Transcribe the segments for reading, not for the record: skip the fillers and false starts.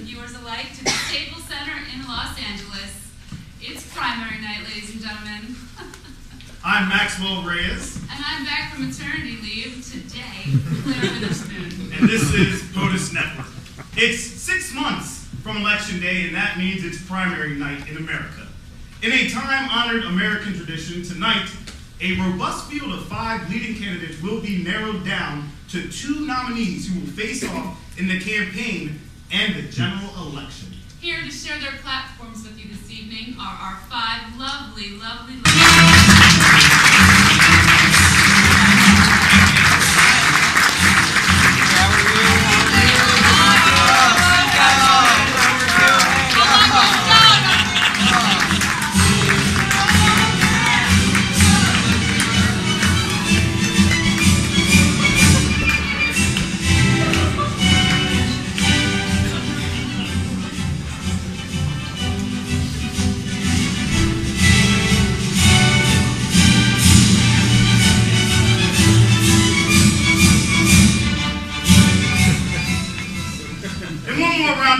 viewers alike to the Staples Center in Los Angeles. It's primary night, ladies and gentlemen. I'm Maxwell Reyes. And I'm back from maternity leave today, Claire Witherspoon. And this is POTUS Network. It's 6 months from Election Day, and that means it's primary night in America. In a time-honored American tradition, tonight, a robust field of 5 leading candidates will be narrowed down to 2 nominees who will face off in the campaign and the general election. Here to share their platforms with you this evening are our 5 lovely, lovely,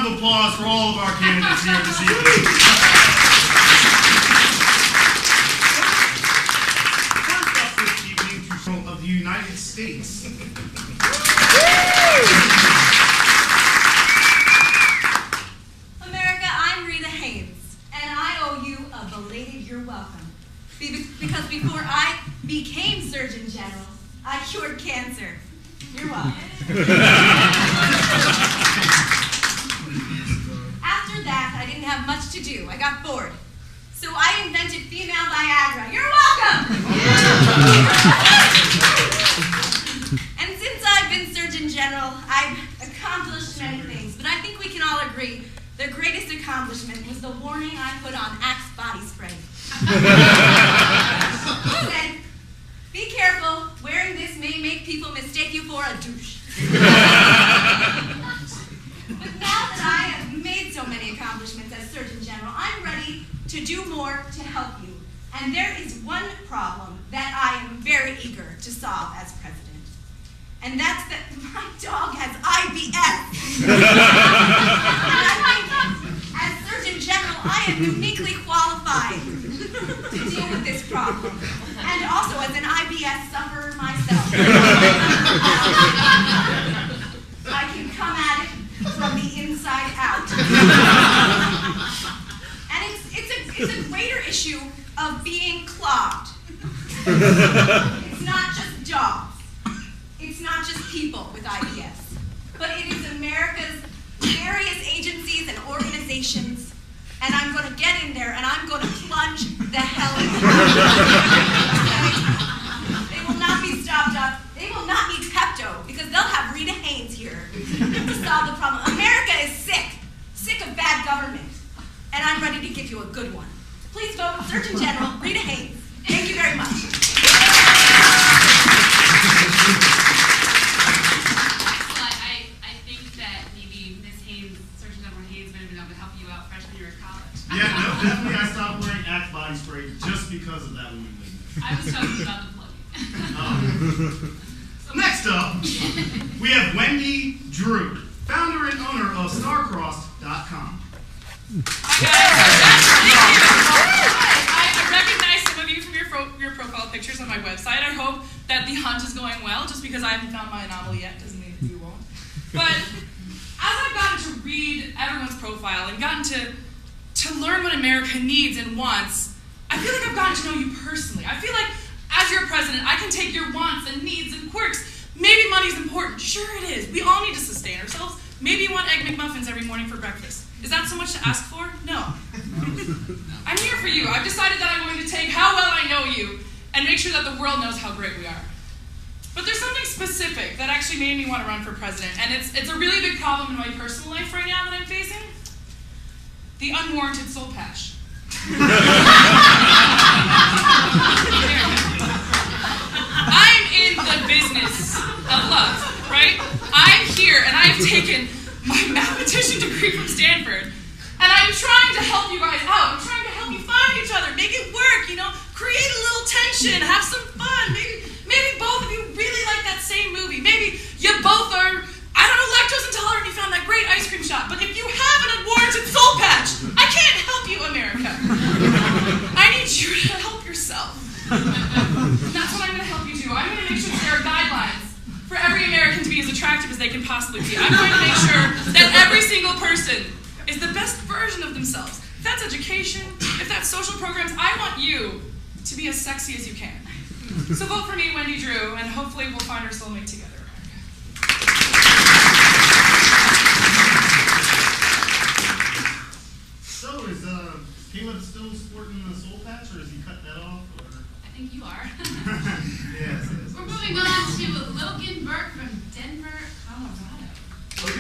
applause for all of our candidates here this evening. First up this evening, of the United States. America, I'm Rita Haynes, and I owe you a belated you're welcome. Because before I became Surgeon General, I cured cancer. You're welcome. After that, I didn't have much to do. I got bored. So I invented female Viagra. You're welcome! And since I've been Surgeon General, I've accomplished many things. But I think we can all agree the greatest accomplishment was the warning I put on Axe body spray. It said, be careful, wearing this may make people mistake you for a douche. But now that I have made so many accomplishments as Surgeon General, I'm ready to do more to help you. And there is one problem that I am very eager to solve as president. And that's that my dog has IBS. And I think as Surgeon General, I am uniquely qualified to deal with this problem. And also as an IBS sufferer myself. I can come at it from the inside out. And it's a greater issue of being clogged. It's not just dogs. It's not just people with IBS. But it is America's various agencies and organizations. And I'm going to get in there and I'm going to plunge the hell into it. They will not be stopped up. They will not need Pepto because they'll have Rita Haynes here to solve the problem. America is sick of bad government, and I'm ready to give you a good one. Please vote Surgeon General Rita Haynes. Thank you very much. I think that maybe Miss Haynes, Surgeon General Haynes, might have been able to help you out freshman year of college. Yeah, no, definitely I stopped wearing Axe body spray just because of that woman. I was talking about the plugging. Next up, we have Wendy Drew, founder and owner of Starcrossed.com. I recognize some of you from your profile pictures on my website. I hope that the hunt is going well. Just because I haven't found my anomaly yet doesn't mean that you won't. But as I've gotten to read everyone's profile and gotten to learn what America needs and wants, I feel like I've gotten to know you personally. I feel like as your president, I can take your wants and needs and quirks. Maybe money's important. Sure it is. We all need to sustain ourselves. Maybe you want Egg McMuffins every morning for breakfast. Is that so much to ask for? No. I'm here for you. I've decided that I'm going to take how well I know you and make sure that the world knows how great we are. But there's something specific that actually made me want to run for president, and it's a really big problem in my personal life right now that I'm facing. The unwarranted soul patch. I'm in the business of love, right? I'm here and I've taken my mathematician degree from Stanford and I'm trying to help you guys out. I'm trying to help you find each other, make it work, create a little tension, have some fun. Maybe both of you really like that same movie. Maybe you both are, lactose intolerant and you found that great ice cream shop. But if you have possibly be. I'm going to make sure that every single person is the best version of themselves. If that's education, if that's social programs, I want you to be as sexy as you can. So vote for me, Wendy Drew, and hopefully we'll find our soulmate together. So is Caleb still sporting the soul patch, or has he cut that off? Or? I think you are. Yes. We're moving on to Logan Burke from Denver, Colorado. Good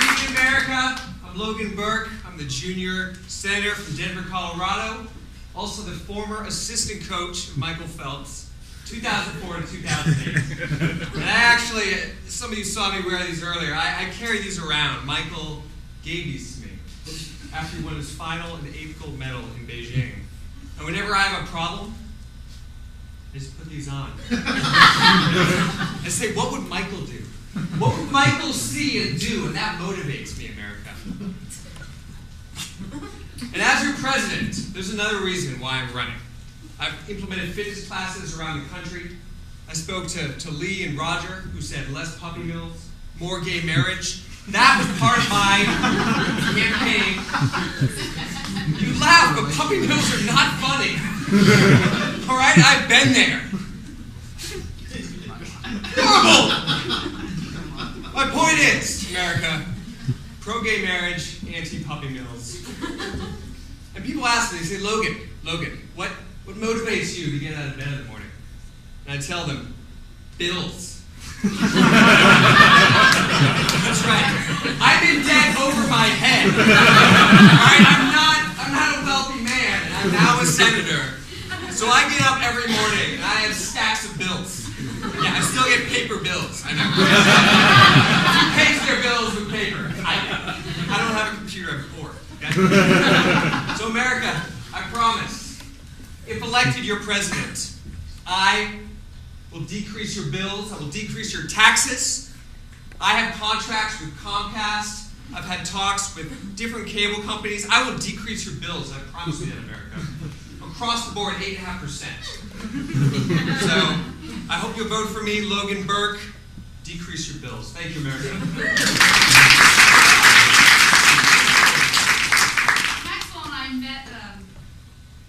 evening, America. I'm Logan Burke. I'm the junior senator from Denver, Colorado. Also the former assistant coach of Michael Phelps, 2004 to 2008. And I actually, some of you saw me wear these earlier. I carry these around. Michael gave these to me after he won his final and 8th gold medal in Beijing. And whenever I have a problem, I just put these on. I say, what would Michael do? What would Michael see and do? And that motivates me, America. And as your president, there's another reason why I'm running. I've implemented fitness classes around the country. I spoke to Lee and Roger, who said less puppy mills, more gay marriage. That was part of my campaign. You laugh, but puppy mills are not funny. All right, I've been there. Horrible! My point is, America, pro-gay marriage, anti-puppy mills. And people ask me, they say, Logan, what motivates you to get out of bed in the morning? And I tell them, bills. That's right. I'm in debt over my head. All right, I'm not a wealthy man, and I'm now a senator. So I get up every morning, and I have stacks of bills. Yeah, I still get paper bills. I know. Who pays their bills with paper? I don't have a computer, I have a cord. Okay? So America, I promise, if elected your president, I will decrease your bills, I will decrease your taxes. I have contracts with Comcast. I've had talks with different cable companies. I will decrease your bills, I promise you that, America. Across the board, 8.5%. So, I hope you'll vote for me, Logan Burke. Decrease your bills. Thank you, America. Maxwell and I met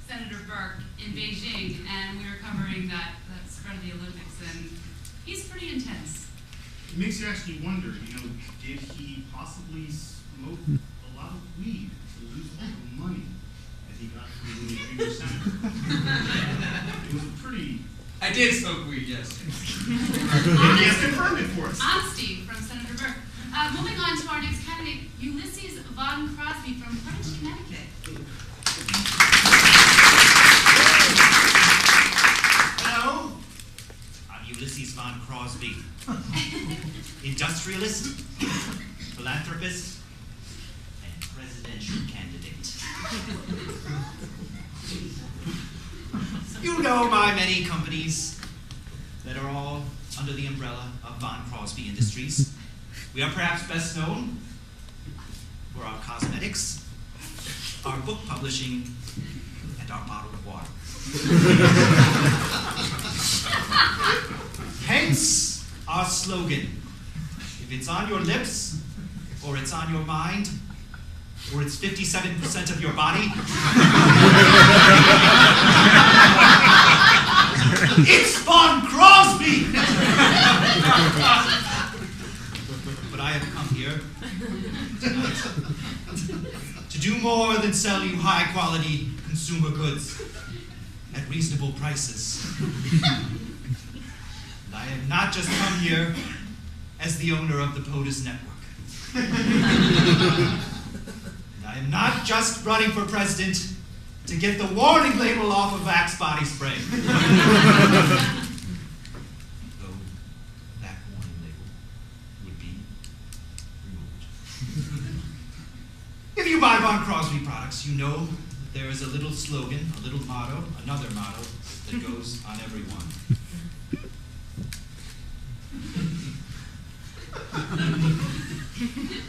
Senator Burke in Beijing, and we were covering that spread of the Olympics, and he's pretty intense. It makes you actually wonder, did he possibly smoke a lot of weed to lose all the money that he got from being a junior senator? It was a pretty... I did smoke weed, yes. He has confirmed it for us. Honesty from Senator Burke. Moving on to our next candidate, Ulysses Von Crosby from Greenwich, Connecticut. Hello, I'm Ulysses Von Crosby, industrialist, philanthropist, and presidential candidate. You know my many companies that are all under the umbrella of Von Crosby Industries. We are perhaps best known for our cosmetics, our book publishing, and our bottled water. Hence our slogan, if it's on your lips, or it's on your mind, or it's 57% of your body, it's Von Crosby! But I have come here tonight to do more than sell you high-quality consumer goods at reasonable prices. And I have not just come here as the owner of the POTUS network. And I am not just running for president to get the warning label off of Axe body spray. Though that warning label would be removed. If you buy Von Crosby products, you know that there is a little slogan, a little motto, another motto that goes on every one.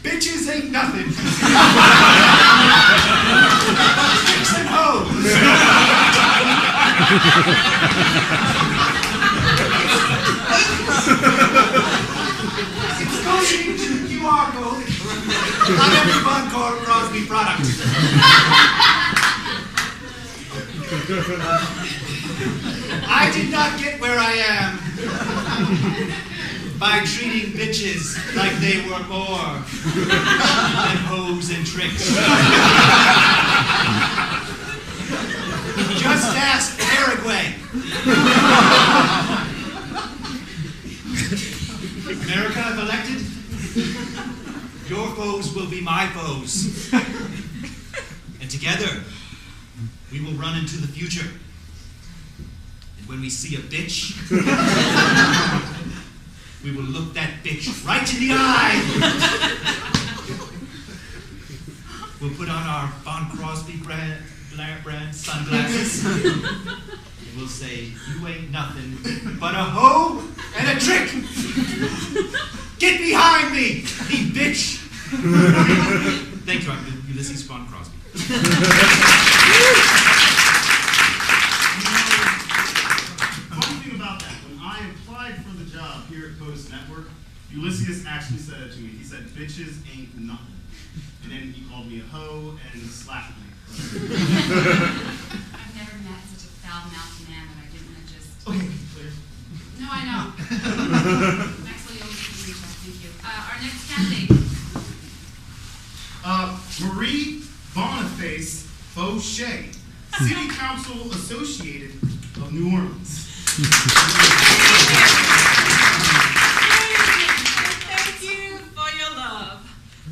Bitches ain't nothing. Chicks and hoes. on every Von Crosby product. I did not get where I am by treating bitches like they were more than hoes and tricks. Just ask Paraguay. America, if elected, your foes will be my foes. And together, we will run into the future. And when we see a bitch, we will look that bitch right in the eye. We'll put on our Von Crosby brand sunglasses. And we'll say, you ain't nothing but a hoe and a trick. Get behind me, you bitch. Thank you, I'm Ulysses Von Crosby. Funny thing about that, when I applied for the job here at POTUS Network, Ulysses actually said it to me. He said, bitches ain't nothing. And then he called me a hoe and slapped me. I've never met such a foul-mouthed man that I didn't want to just... Okay, clear. No, I know. Actually, always good reach out. Thank you. Our next candidate. Marie Boniface Fauché, City Council Associated of New Orleans. Thank you for your love.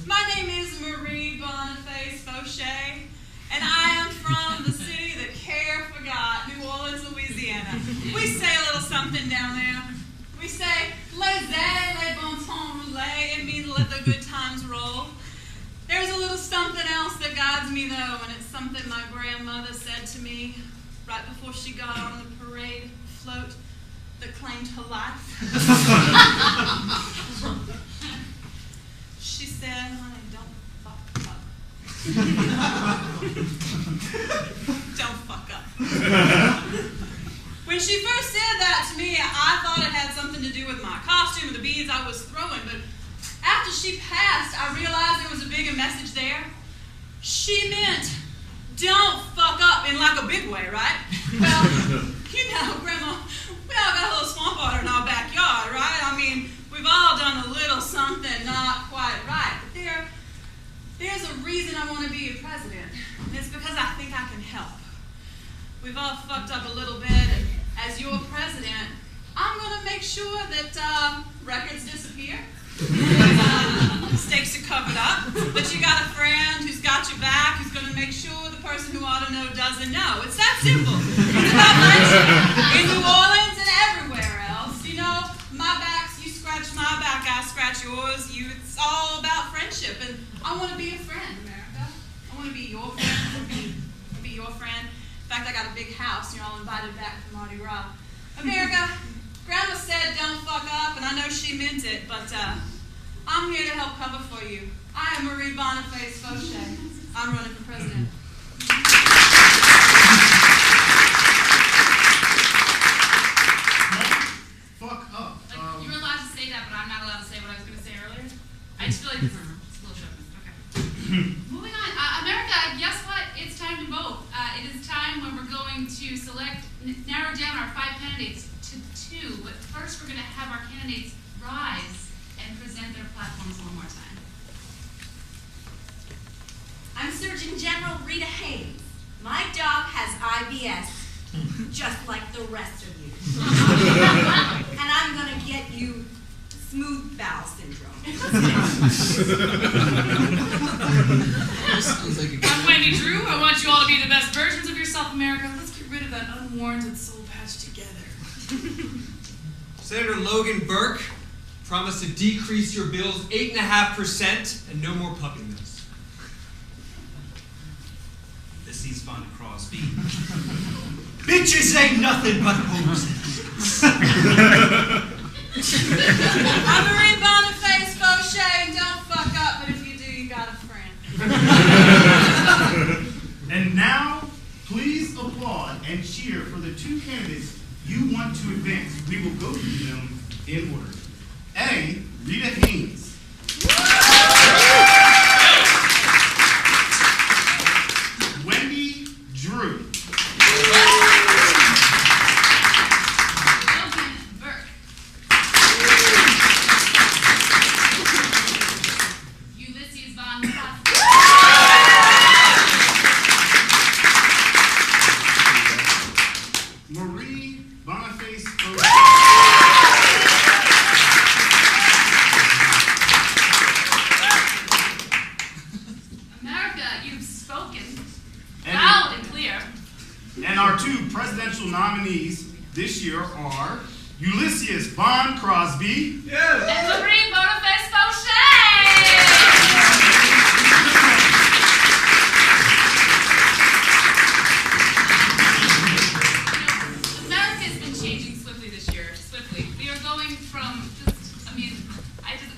My name is Marie Boniface Fauché, and I am from the city that care forgot, New Orleans, Louisiana. We say a little something down there. We say, les bon temps roulés. It means let the good times roll. There's a little something else that guides me, though, and it's something my grandmother said to me right before she got on the parade float that claimed her life. She said, honey, don't fuck up. Don't fuck up. When she first said that to me, I thought it had something to do with my costume and the beads I was throwing, but after she passed, I realized there was a bigger message there. She meant, don't fuck up in like a big way, right? Well, you know, Grandma, we all got a little swamp water in our backyard, right? I mean, we've all done a little something not quite right. But there's a reason I want to be your president, and it's because I think I can help. We've all fucked up a little bit, and as your president, I'm going to make sure that records disappear. Mistakes are covered up, but you got a friend who's got your back, who's going to make sure the person who ought to know doesn't know. It's that simple. It's about friendship. In New Orleans and everywhere else, you know, my back's, you scratch my back, I scratch yours. It's all about friendship, and I want to be a friend, America. I want to be your friend. I want to be your friend. In fact, I got a big house. You're all invited back for Mardi Gras. America, Grandma said don't fuck up, and I know she meant it, but I'm here to help cover for you. I am Marie Boniface Fauché. I'm running for president. Fuck up. Like, you were allowed to say that, but I'm not allowed to say what I was going to say earlier. I just feel like it's a little chauvinist. Okay. Moving on. America, guess what? It's time to vote. It is time when we're going to narrow down our 5 candidates to 2. But first, we're going to have our candidates rise and present their platforms one more time. I'm Surgeon General Rita Haynes. My dog has IBS, just like the rest of you. And I'm going to get you smooth bowel syndrome. I'm Wendy Drew. I want you all to be the best versions of yourself, America. Let's get rid of that unwarranted soul patch together. Senator Logan Burke promised to decrease your bills 8.5% and no more puppy mills. This is Von Crosby. Bitches ain't nothing but hoes. I'm Marie Boniface Fauché, and don't fuck up, but if you do, you got a friend. And now, please applaud and cheer for the 2 candidates you want to advance. We will go through them in order. A, Rita Haynes. presidential nominees this year are Ulysses Von Crosby, And Marie Boniface Fauché! America's been changing swiftly this year. Swiftly. We are going from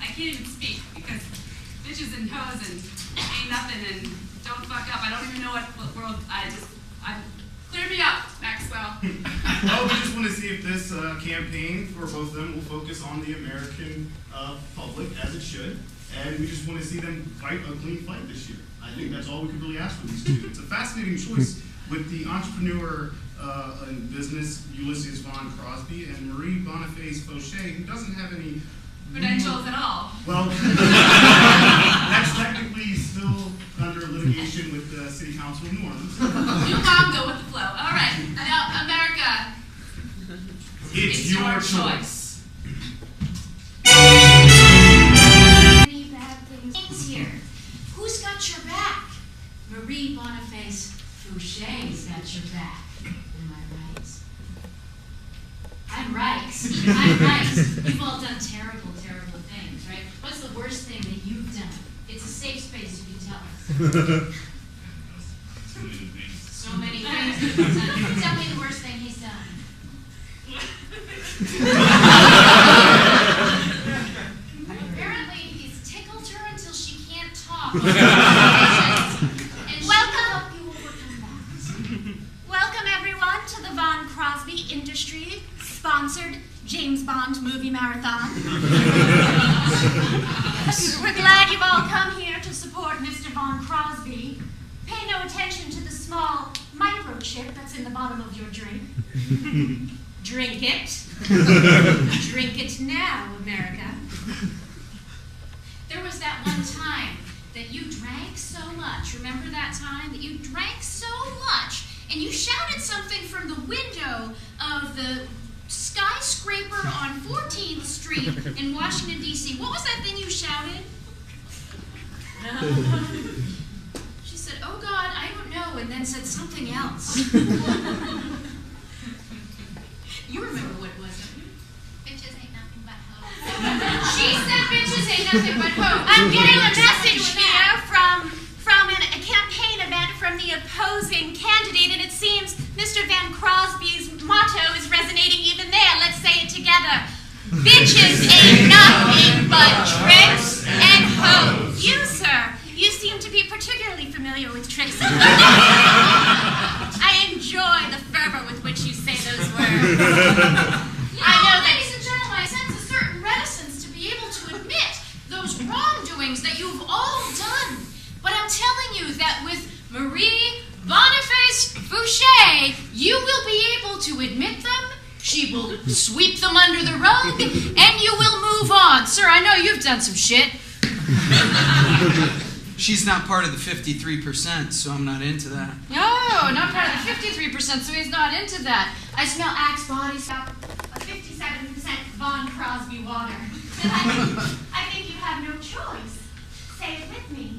I can't even speak because bitches and hoes and ain't nothing and don't fuck up. I don't even know what world clear me up, Maxwell. Well, we just want to see if this campaign for both of them will focus on the American public as it should, and we just want to see them fight a clean fight this year. I think that's all we could really ask for these two. It's a fascinating choice with the entrepreneur in business, Ulysses Von Crosby, and Marie Boniface Fauché, who doesn't have any Credentials at all. Well, that's technically still under litigation with the City Council of New Orleans. You mom, go with the flow. All right. Now, America, It's your choice. Many bad things here. Who's got your back? Marie Boniface Fauché's got your back. Am I right? I'm right. I'm right. You've all done terrible, terrible things, right? What's the worst thing that you've done? It's a safe space, you can tell us. So many things he's done. Tell me the worst thing he's done. Apparently, he's tickled her until she can't talk. And welcome. You will overcome that. Welcome, everyone, to the Von Crosby Industry sponsored James Bond movie marathon. We're glad you've all come here to support Mr. Von Crosby. Pay no attention to the small microchip that's in the bottom of your drink. Drink it. Drink it now, America. There was that one time that you drank so much. Remember that time that you drank so much and you shouted something from the window of the skyscraper on 14th Street in Washington, D.C. What was that thing you shouted? She said, "Oh God, I don't know," and then said something else. You remember what it was, don't you? bitches ain't nothing but hoes. She said bitches ain't nothing but hoes. I'm getting a message here from a campaign event from the opposing candidate, and it seems Mr. Van Crosby's motto is resonating even there. Let's say it together. Bitches ain't nothing but tricks and hoes. You, sir, you seem to be particularly familiar with tricks and hoes. I enjoy the fervor with which you say those words. I know, ladies and gentlemen, I sense a certain reticence to be able to admit those wrongdoings that you've all done. But I'm telling you that with Marie Boniface Fauché, you will be able to admit them, she will sweep them under the rug, and you will move on. Sir, I know you've done some shit. She's not part of the 53%, so I'm not into that. No, not part of the 53%, so he's not into that. I smell Axe body stuff. A 57% Von Crosby water. And I think you have no choice. Say it with me.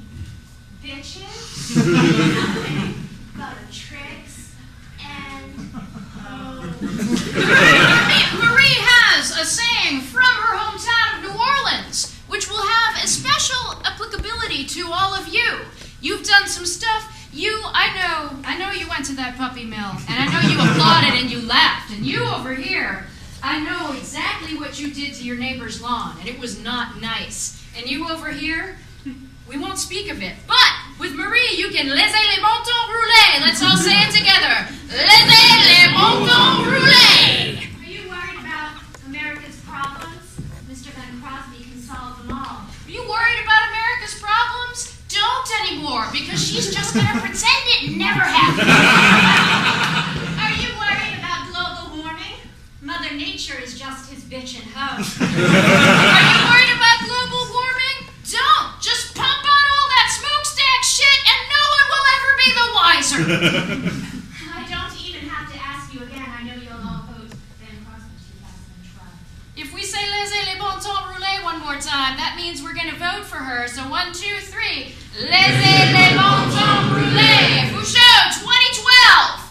Bitches, nothing but tricks and hoes. Marie has a saying from her hometown of New Orleans, which will have a special applicability to all of you. You've done some stuff. I know you went to that puppy mill, and I know you applauded and you laughed, and you over here, I know exactly what you did to your neighbor's lawn, and it was not nice. And you over here, we won't speak of it. But with Marie, you can laissez les montants rouler. Let's all say it together. Laissez les montants rouler. Are you worried about America's problems? Mr. Van Crosby can solve them all. Are you worried about America's problems? Don't anymore, because she's just going to pretend it never happened. Are you worried about global warming? Mother Nature is just his bitch and hoe. Are you worried about global warming? Don't. Just pump out all that smokestack shit and no one will ever be the wiser. I don't even have to ask you again. I know you'll all vote Van Crosby 2012. If we say laissez les montants rouler one more time, that means we're going to vote for her. So 1, 2, 3. Laissez les montants rouler. Fouchot 2012.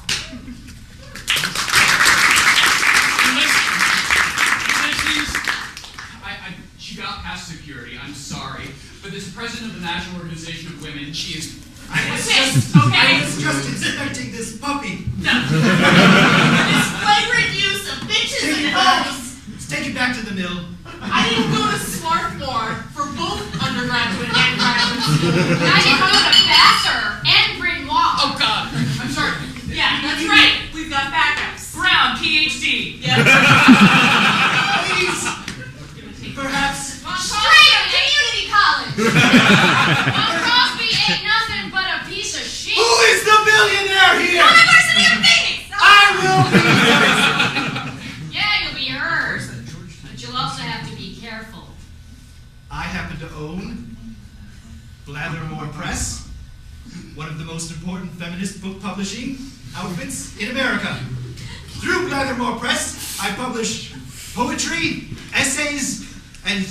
president of the National Organization of Women. She is. I was Okay. just inspecting this puppy. This flagrant use of bitches and hoes. Let's take it back to the mill. I didn't go to Swarthmore for both undergraduate and graduate school. I didn't go to Vassar and Bryn Mawr. Oh God. I'm sorry. Yeah, that's right. We've got backups. Brown, PhD. Yeah. Please, perhaps. Straight community college. Mount Crosby ain't nothing but a piece of shit. Who is the billionaire here? University of Phoenix! I will be. Yeah, you'll be hers. But you'll also have to be careful. I happen to own Blathermore Press, one of the most important feminist book publishing outfits in America. Through Blathermore Press, I publish poetry, essays, and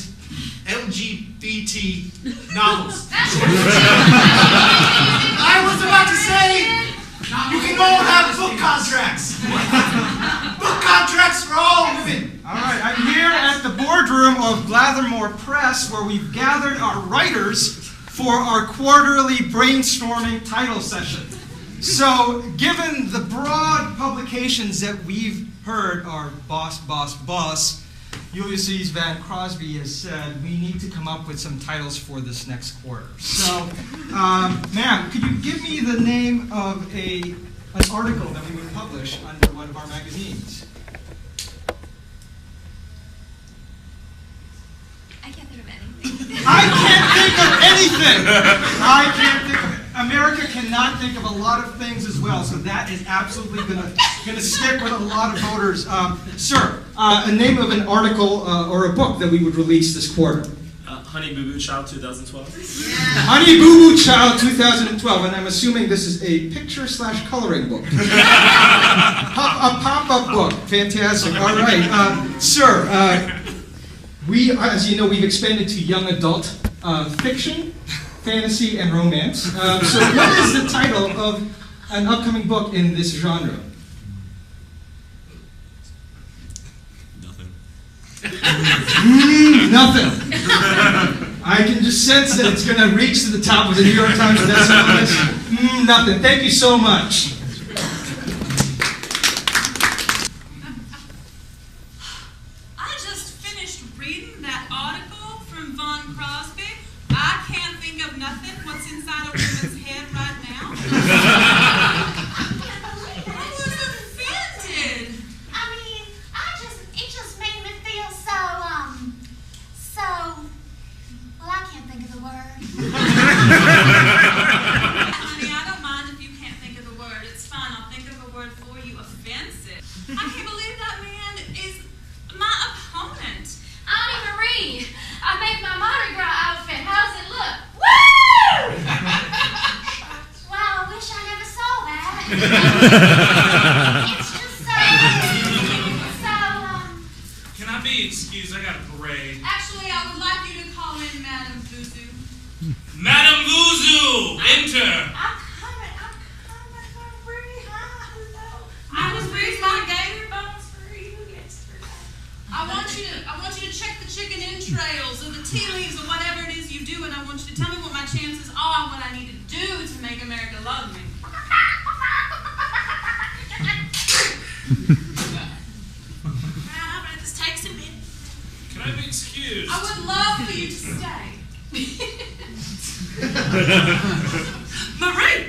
LGBT novels. That's I was about to say, you can all have book contracts. Book contracts for all women. All right, I'm here at the boardroom of Blathermore Press, where we've gathered our writers for our quarterly brainstorming title session. So, given the broad publications that we've heard are boss, Ulysses Van Crosby has said we need to come up with some titles for this next quarter. So, ma'am, could you give me the name of an article that we would publish under one of our magazines? I can't think of anything. I can't think of anything! I can't think of it. America cannot think of a lot of things as well, so that is absolutely gonna stick with a lot of voters. Sir, a name of an article or a book that we would release this quarter. Honey Boo Boo Child 2012. Honey Boo Boo Child 2012, and I'm assuming this is a picture/coloring book. A pop-up book. Fantastic. All right. Sir, we, as you know, we've expanded to young adult fiction, fantasy, and romance. So what is the title of an upcoming book in this genre? Nothing. I can just sense that it's going to reach to the top of the New York Times bestseller list. Nothing. Thank you so much. I just finished reading that article from Von Crosby. I can't think of nothing. What's inside a woman's head right now? I was offended. I mean, it just made me feel so, well, I can't think of the word. Honey, I don't mind if you can't think of the word. It's fine. I'll think of a word for you. Offensive. I can't believe that man is my opponent. Auntie Marie, I make my Mardi Gras outfit. How's it look? Woo! Wow, I wish I never saw that. It's just so, Can I be excused? I got a parade. Actually, I would like you to call in Madame Vuzu. Madame Vuzu, enter. I'm coming, Marie. Hi, hello. I was raised my gator bones for you yesterday. I want you to check the chicken entrails or the tea leaves or whatever it is you do, and I want you to tell me what my chances are, what I need to do to make America love me. I bet this takes a bit. Can I be excused? I would love for you to stay. Marie!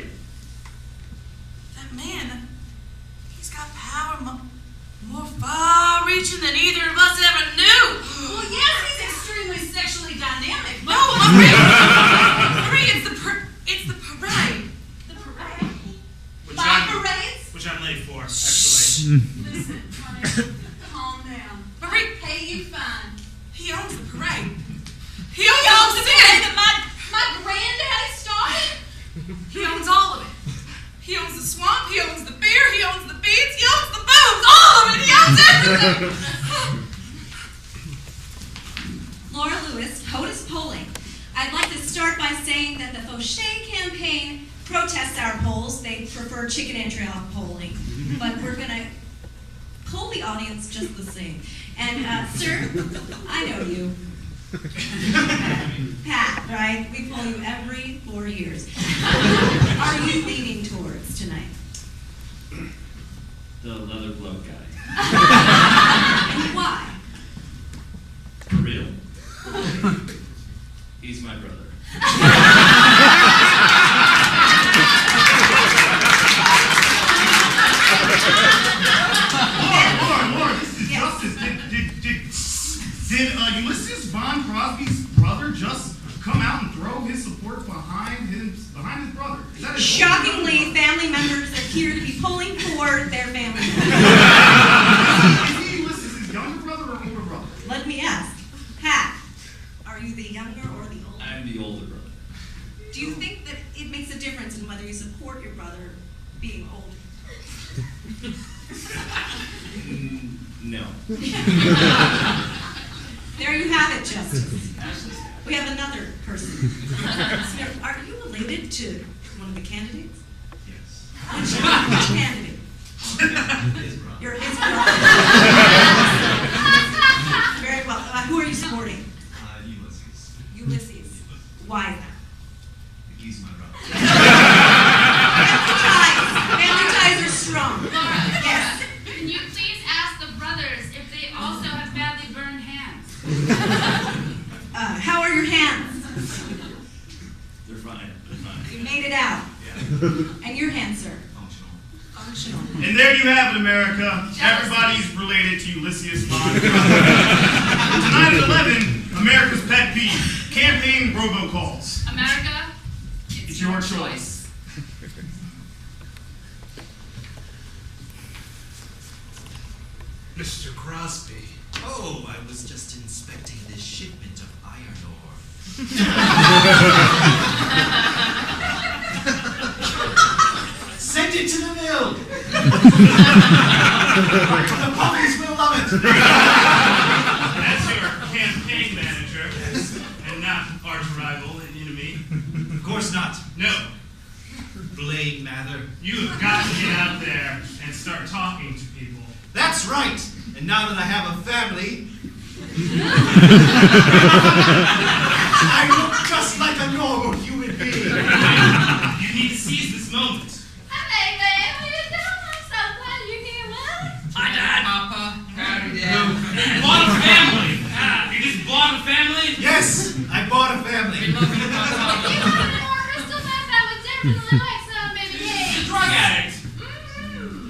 That man, he's got power more far-reaching than either of us ever knew. Well, yes, he's extremely sexually dynamic. No, Marie! Marie, it's the parade. The parade? Parades? Which I'm late for, actually. Listen, honey, calm down. Marie, hey, you fine. He owns the parade. He owns the parade that my granddaddy started. He owns all of it. He owns the swamp, he owns the beer, he owns the beads, he owns the boobs, all of it, he owns everything! Laura Lewis, POTUS Polling. I'd like to start by saying that the Fauché campaign protests our polls. They prefer chicken entrail polling. But we're going to poll the audience just the same. And, sir, I know you. Pat, right? We pull you every 4 years. Are you leaning towards tonight? The leather glove guy. And why? For real? He's my brother. Lauren, this is justice. Did Ulysses Von Crosby's brother just come out and throw his support behind his brother? Is that his Shockingly, family members appear to be pulling for their family members. Is he Ulysses' younger brother or older brother? Let me ask, Pat, are you the younger or the older? I'm the older brother. Do you think that it makes a difference in whether you support your brother being older? No. There you have it, Justice. We have another person. Sir, are you related to one of the candidates? Yes. Which candidate? His brother. You're his brother. Very well. Who are you supporting? Ulysses. Ulysses. Why is that? He's my brother. Family ties are strong. Laura, Yes. can you please ask the brothers if they also have badly burned hands? How are your hands? They're fine. You made it out. Yeah. And your hands, sir? Functional. Functional. And there you have it, America. Everybody's related to Ulysses Von Crosby. Tonight at 11, America's pet peeve: campaign robocalls. America, It's your choice. Mr. Crosby. Oh, I was just inspecting this shipment of iron ore. Send it to the mill. The puppies will love it. As your campaign manager, and not arch rival and enemy. Of course not. No, Blade Mather. you have got to get out there and start talking to people. That's right. And now that I have a family, I look just like a normal human being. You need to seize this moment. Hey, babe, how you doing? I'm so glad you're here. Well, Hi, Dad. Papa. Howdy, Dad. You bought a family. You just bought a family? Yes, I bought a family. if you wanted more crystal meth, I would definitely like some, baby. Yay. Drug addict.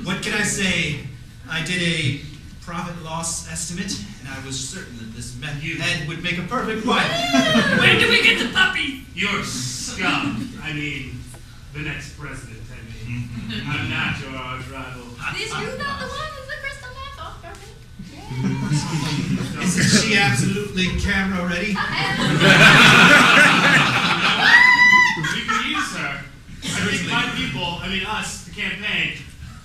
What can I say? I did a profit loss estimate, and I was certain that this meth head would make a perfect wife. When do we get the puppy? You're scum. I mean, the next president, I mean. I'm not your arch rival. Is you not the one with the crystal meth? Oh, perfect. Yeah. Isn't she absolutely camera ready? We can use her. I think my people, I mean us, the campaign,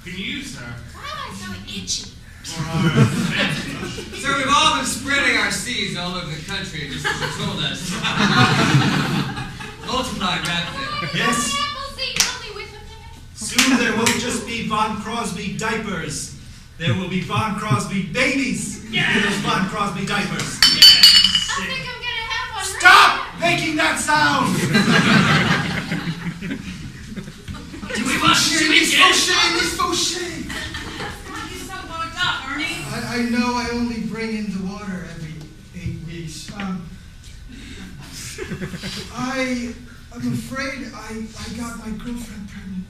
can use her. Why am I so itchy? For our advantage. So we've all been spreading our seeds all over the country, just as you told us. Multiply rapidly. Yes. Apple seed only with a minute. Soon there won't just be Von Crosby diapers. There will be Von Crosby babies in those Von Crosby diapers. I think I'm gonna have one. Stop making that sound! Do we want to This fauché. Why are you so worked up, Ernie? I know I only bring in the water every 8 weeks. I'm afraid I got my girlfriend pregnant.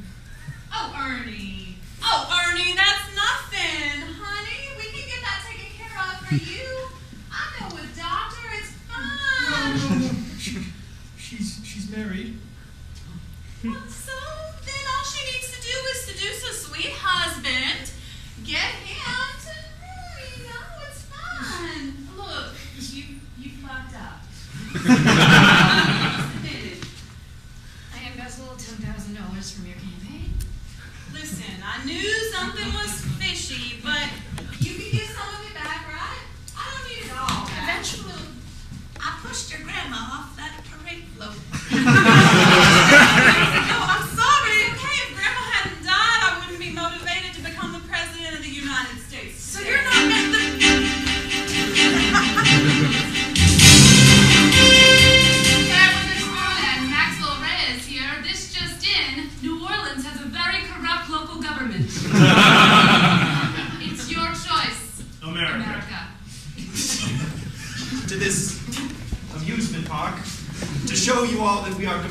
Oh, Ernie. Oh, Ernie, that's nothing, honey. We can get that taken care of for you. I know a doctor. It's fine. No. She's married. Well, so then all she needs to do is seduce a sweet husband, get him to marry. Oh, it's fine. Look, you fucked up. I embezzled $10,000 from your campaign. Listen, I knew something was fishy, but you can get some of it back, right? I don't need it all back. Eventually. I pushed your grandma off that parade float. No, I'm sorry. Okay, if Grandma hadn't died, I wouldn't be motivated to become the President of the United States. So you're not meant to...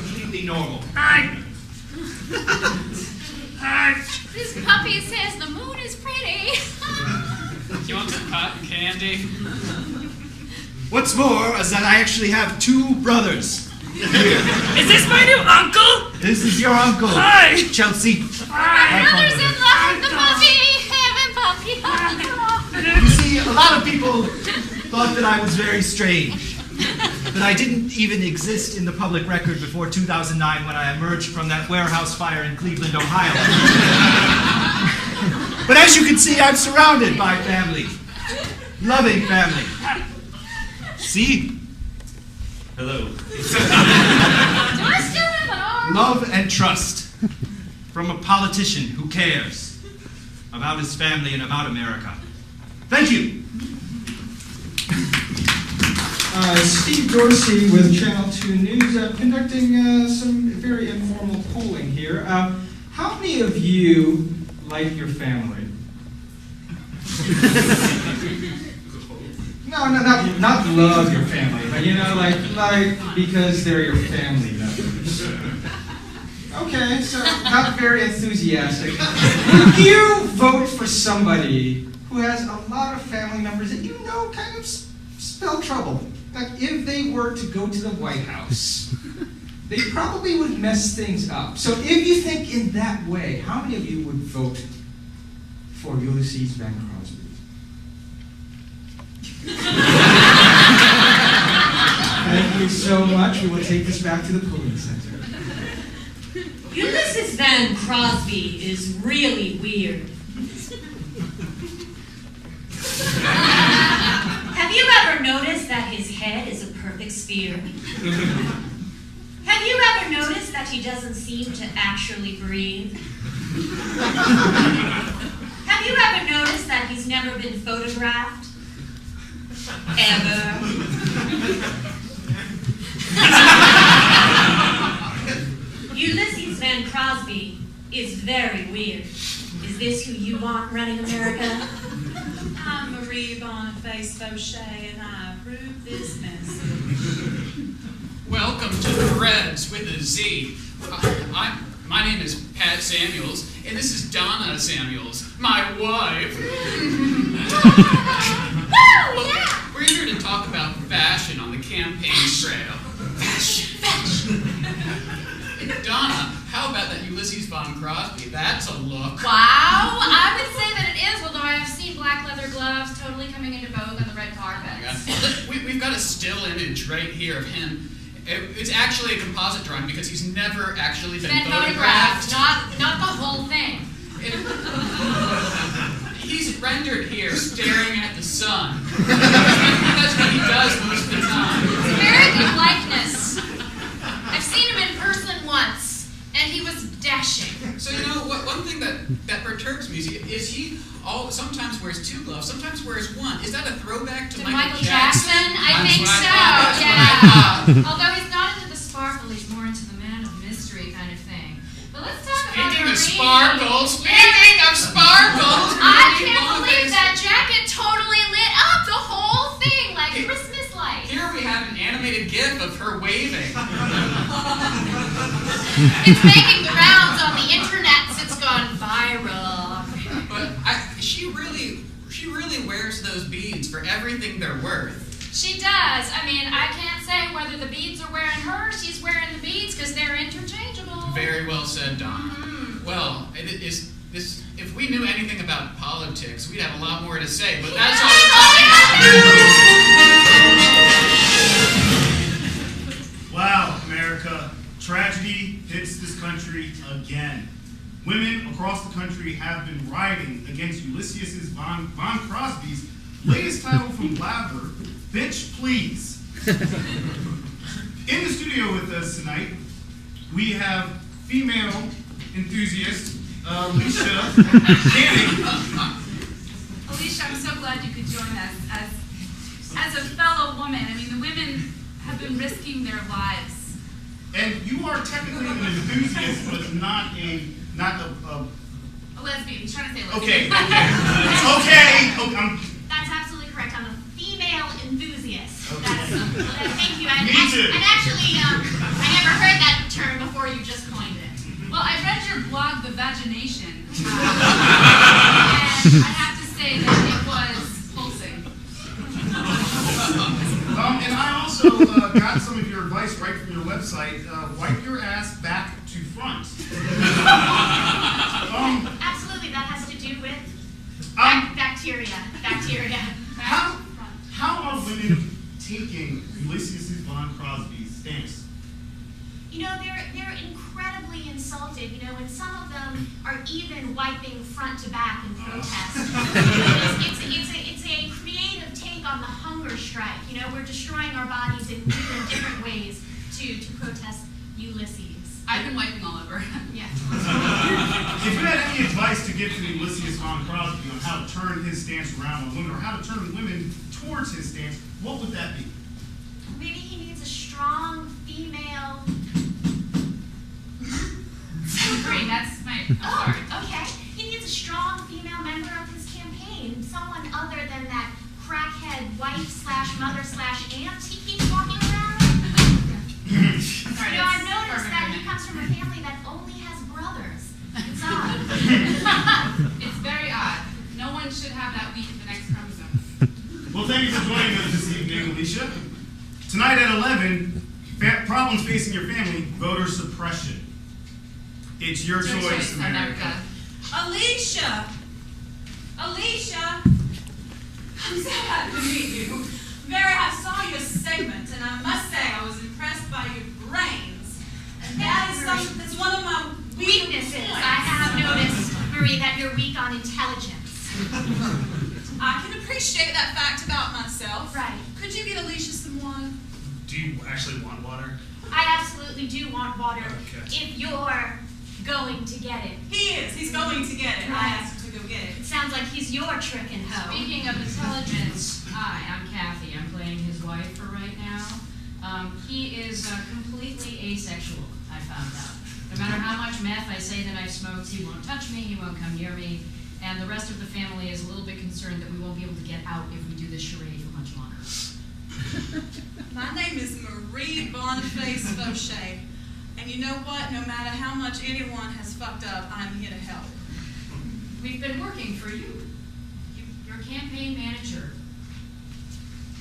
completely normal. Hi. This puppy says the moon is pretty. You want some cotton candy? What's more is that I actually have 2 brothers. Is this my new uncle? This is your uncle, Hi. Chelsea. My brother's in love with the puppy. Having puppy. You see, a lot of people thought that I was very strange. That I didn't even exist in the public record before 2009 when I emerged from that warehouse fire in Cleveland, Ohio. But as you can see, I'm surrounded by family. Loving family. See? Hello. Do I still have an arm? Love and trust from a politician who cares about his family and about America. Thank you. Steve Dorsey with Channel 2 News conducting some very informal polling here. How many of you like your family? No, not love your family, but you know, like because they're your family members. Okay, so not very enthusiastic. Would you vote for somebody who has a lot of family members that you know kind of spell trouble? Like if they were to go to the White House, they probably would mess things up. So if you think in that way, how many of you would vote for Ulysses Van Crosby? Thank you so much. We will take this back to the polling center. Ulysses Van Crosby is really weird. Have you ever noticed that his head is a perfect sphere? Have you ever noticed that he doesn't seem to actually breathe? Have you ever noticed that he's never been photographed? Ever? Ulysses Van Crosby is very weird. Is this who you want running America? I'm Marie Boniface Fauché, and I approve this message. Welcome to Threads with a Z. My name is Pat Samuels, and this is Donna Samuels, my wife. Woo, yeah! We're here to talk about fashion on the campaign trail. Fashion. Donna, how about that Ulysses Von Crosby? That's a look. Wow, I would say that it is, although I have seen black leather gloves totally coming into vogue on the red carpet. We've got a still image right here of him. It's actually a composite drawing because he's never actually been photographed. Not the whole thing. He's rendered here staring at the sun. That's what he does most of the time. It's a very good likeness. I've seen him in person once, and he was dashing. So, you know, one thing that perturbs me is he sometimes wears 2 gloves, sometimes wears 1. Is that a throwback to Michael Jackson? I think so, yeah. Although he's not into the sparkle, he's more into the man of mystery kind of thing. But let's talk about Speaking of sparkles. I can't believe that jacket totally lit up the whole thing like Christmas lights. Here we have an animated GIF of her waving. It's making the rounds on the internet. It's gone viral. But she really wears those beads for everything they're worth. She does. I mean, I can't say whether the beads are wearing her, she's wearing the beads, because they're interchangeable. Very well said, Don. Mm-hmm. Well, if we knew anything about politics, we'd have a lot more to say, but that's all the Wow, America. Tragedy hits this country again. Women across the country have been rioting against Ulysses Von Crosby's latest title from Blabber, Bitch Please. In the studio with us tonight, we have female enthusiast, Alicia Canning. Alicia, I'm so glad you could join us as a fellow woman. I mean, the women have been risking their lives. And you are technically an enthusiast, but not a lesbian. He's trying to say lesbian. Okay. That's absolutely correct. I'm a female enthusiast. Okay. Thank you. Me too. And actually, I never heard that term before. You just coined it. Well, I read your blog, The Vagination, and I have to say that it was pulsing. And I also got some of your advice right from your website. Wipe your ass back to front. Absolutely, that has to do with bacteria. How are women taking Ulysses Von Crosby's stance? You know, they're incredibly insulted, you know, and some of them are even wiping front to back in protest. It's a creative take on the hunger strike. You know, we're destroying our bodies in different ways to protest Ulysses. I've been wiping all over. Yeah. If you had any advice to give to Ulysses Von Crosby on how to turn his stance around on women, or how to turn women towards his stance, what would that be? Maybe he needs a strong female. Great, that's my. I'm sorry. Okay. He needs a strong female member of his campaign, someone other than that crackhead wife/mother/aunt he keeps walking around. Sorry, You know, I've that's noticed perfect. that he comes from a family that only has brothers. It's odd. It's very odd. No one should have that weak the next chromosome. Well, thank you for joining us this evening, Alicia. Tonight at 11, problems facing your family, voter suppression. It's your choice, America. Alicia! I'm so happy to meet you. Mary, I saw your segment, and I must say I was impressed by your brains. And that's one of my Weaknesses. I have noticed, Marie, that you're weak on intelligence. I can appreciate that fact about myself. Right. Could you get Alicia some water? Do you actually want water? I absolutely do want water. Okay. If you're going to get it. He is. He's going to get it. I asked him to go get it. It sounds like he's your trick and hoe. Speaking of intelligence, hi, I'm Kathy. I'm playing his wife for right now. He is completely asexual, I found out. No matter how much meth I say that I smoked, he won't touch me, he won't come near me, and the rest of the family is a little bit concerned that we won't be able to get out if we do this charade for much longer. My name is Marie Boniface Fauché. And you know what? No matter how much anyone has fucked up, I'm here to help. We've been working for you. Your campaign manager,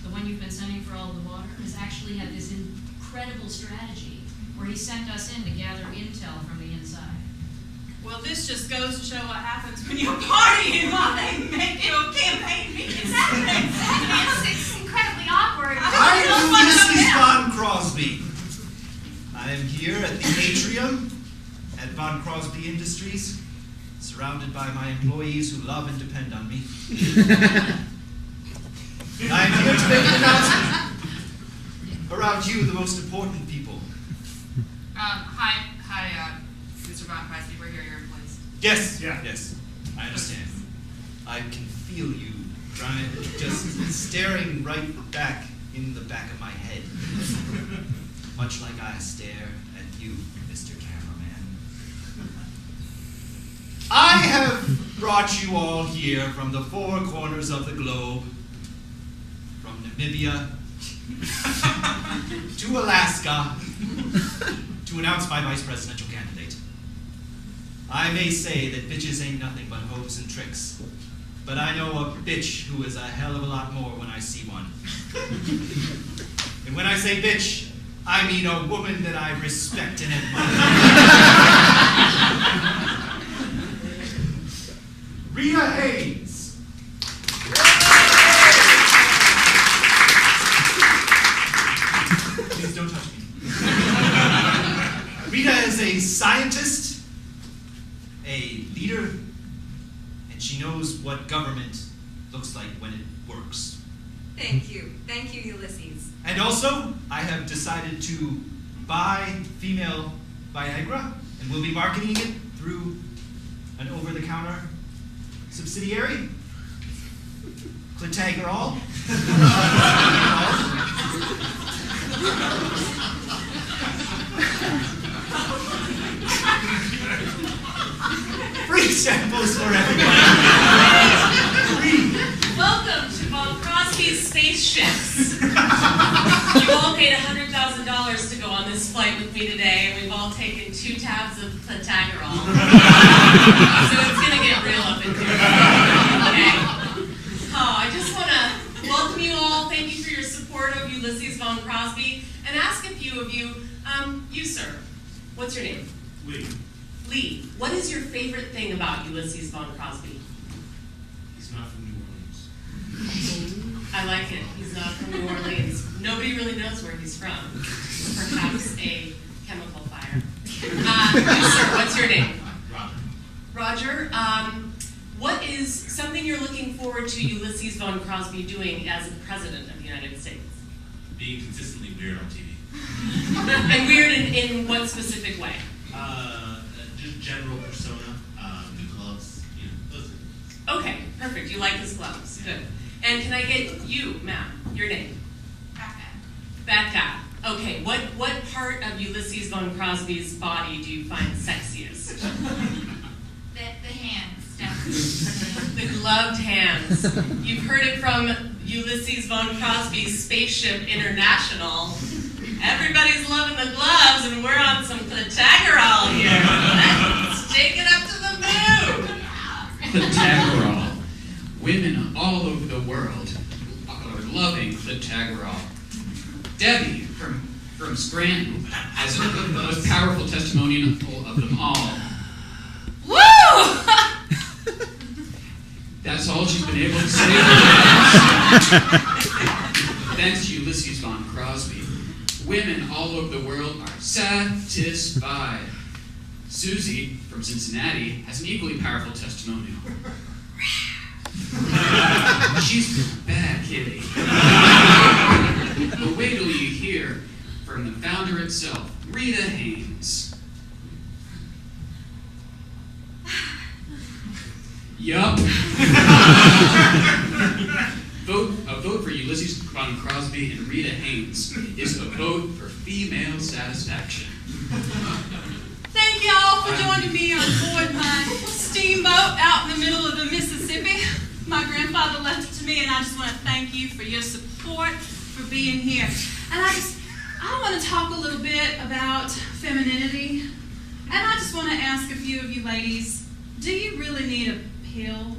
the one you've been sending for all the water, has actually had this incredible strategy where he sent us in to gather intel from the inside. Well, this just goes to show what happens when you're partying while they make your campaign meeting. Exactly. It's incredibly awkward. I'm Ulysses Von Crosby. I am here at the atrium at Von Crosby Industries, surrounded by my employees who love and depend on me. I'm here to make an announcement around you, the most important people. Hi, Mr. Von Crosby, we're here, your employees. Yes, Yeah. yes, I understand. I can feel you trying, just staring right back in the back of my head. Much like I stare at you, Mr. Cameraman. I have brought you all here from the four corners of the globe, from Namibia to Alaska, to announce my vice presidential candidate. I may say that bitches ain't nothing but hoes and tricks, but I know a bitch who is a hell of a lot more when I see one. And when I say bitch, I mean a woman that I respect and admire. Rita Haynes. Please don't touch me. Rita is a scientist, a leader, and she knows what government looks like when it works. Thank you, Ulysses. And also, I have decided to buy female Viagra, and we'll be marketing it through an over-the-counter subsidiary, Clotaggerall. Free samples for everyone. Welcome to Von Crosby's spaceships. You all paid $100,000 to go on this flight with me today, and we've all taken 2 tabs of Cletagrol. So it's gonna get real up in here. Okay. Oh, I just wanna welcome you all. Thank you for your support of Ulysses von Crosby, and ask a few of you, you sir, what's your name? Lee. Lee, what is your favorite thing about Ulysses von Crosby? He's not from New Orleans. I like it. He's not from New Orleans. Nobody really knows where he's from. Perhaps a chemical fire. You, sir, what's your name? Roger. Roger, what is something you're looking forward to Ulysses von Crosby doing as the President of the United States? Being consistently weird on TV. And weird in what specific way? Just general persona, the gloves, those things. Okay, perfect. You like his gloves. Good. And can I get you, ma'am, your name? Becca. Okay, what part of Ulysses von Crosby's body do you find sexiest? The hands, The gloved hands. You've heard it from Ulysses von Crosby's Spaceship International. Everybody's loving the gloves, and we're on some Cletagrol here. Let's take it up to the moon. Cletagrol. Women all over the world are loving Cletagrol. Debbie from Scranton has the most powerful testimonial of them all. Woo! That's all she's been able to say. Thanks to Ulysses von Crosby, women all over the world are satisfied. Susie from Cincinnati has an equally powerful testimonial. She's a bad kitty. But wait till you hear from the founder itself, Rita Haynes. Yup. A vote for Ulysses von Crosby and Rita Haynes is a vote for female satisfaction. Thank you all for joining me on board my steamboat out in the middle of the Mississippi. My grandfather left it to me, and I just want to thank you for your support, for being here. And I want to talk a little bit about femininity. And I just want to ask a few of you ladies, do you really need a pill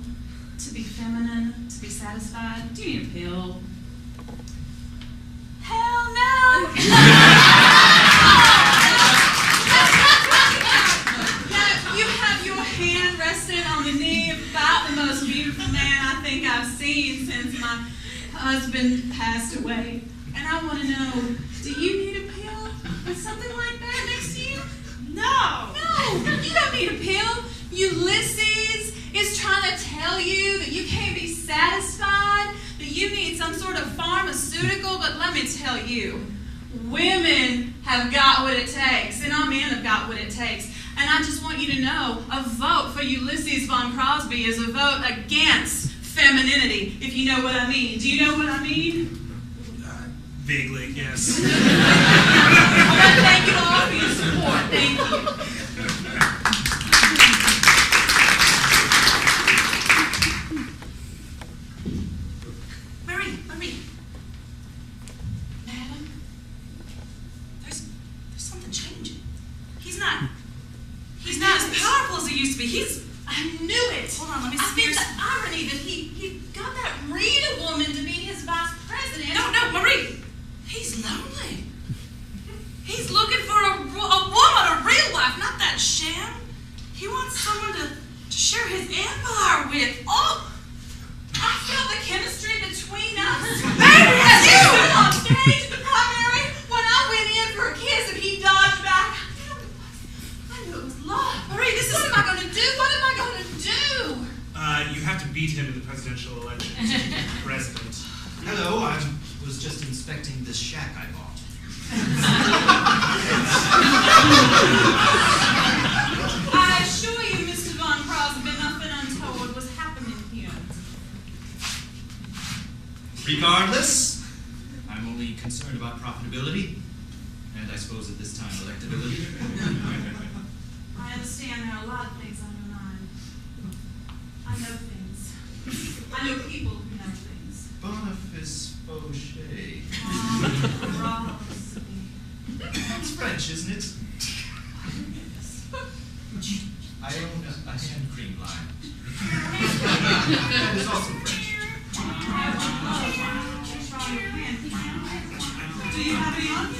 to be feminine, to be satisfied? Do you need a pill? Hell no! Now, you have your hand rested on the knee of about the most beautiful man I think I've seen since my husband passed away. And I want to know, do you need a pill or something like that next to you? No! No! You don't need a pill. Ulysses is trying to tell you that you can't be satisfied, that you need some sort of pharmaceutical, but let me tell you, women have got what it takes, and our men have got what it takes. And I just want you to know, a vote for Ulysses von Crosby is a vote against femininity, if you know what I mean. Do you know what I mean? Vaguely, yes. I want to thank you all for your support. Thank you. Marie. Madam, there's something changing. He's not as powerful as he used to be. I knew it. Hold on, let me see. I think the irony that he got that Rita woman to be his vice president. No, Marie. He's lonely. He's looking for a woman, a real wife, not that sham. He wants someone to share his empire with. Oh, I felt the chemistry between us. baby, it's you. On stage at the primary, when I went in for a kiss and he dodged back, I knew it was love. Marie, What am I going to do? What am I going to do? You have to beat him in the presidential election to be president. Hello, I was just inspecting this shack I bought. I assure you, Mr. Von Crosby, nothing untoward was happening here. Regardless, I'm only concerned about profitability, and I suppose at this time electability. I understand there are a lot of things on your mind. I know things. I know people who know things. Boniface Fauché. ice cream line. That is also French. Do you have any on?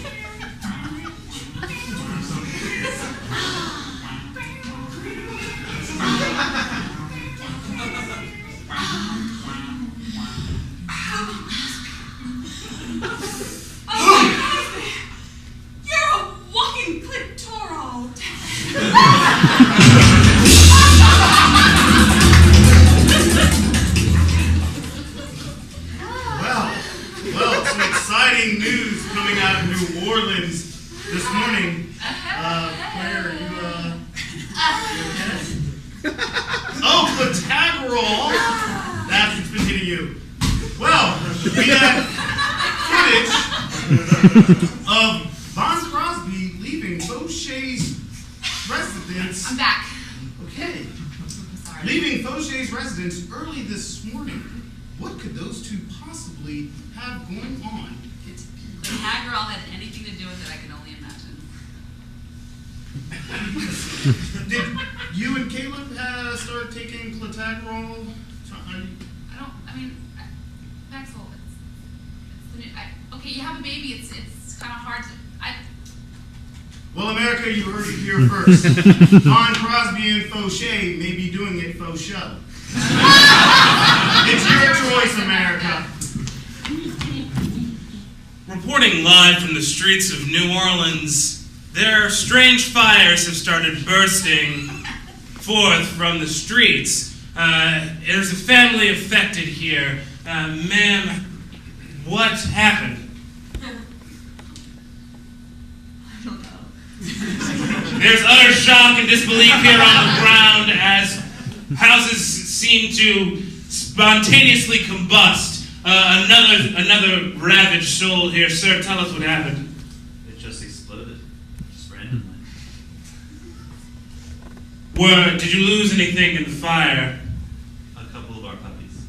You're a walking clitoral. Well, some exciting news coming out of New Orleans this morning. Claire, you okay? Oh, Clotagrol! That's what's been hitting you. Well, we had footage of Von Crosby leaving Fauchet's residence. I'm back. Okay. Sorry. Leaving Fauchet's residence early this morning. What could those two possibly have going on? The Hagerall had anything to do with it, I can only imagine. Did you and Caleb start taking Clotagrol? Maxwell, it's the new, okay, you have a baby, it's kind of hard to, Well, America, you heard it here first. Von Crosby and Fauchet may be doing it faux show. It's your choice, America. Reporting live from the streets of New Orleans, their strange fires have started bursting forth from the streets. There's a family affected here. Ma'am, what happened? I don't know. There's utter shock and disbelief here on the ground as houses seem to spontaneously combust. Another ravaged soul here. Sir, tell us what happened. It just exploded. Just randomly. Did you lose anything in the fire? A couple of our puppies.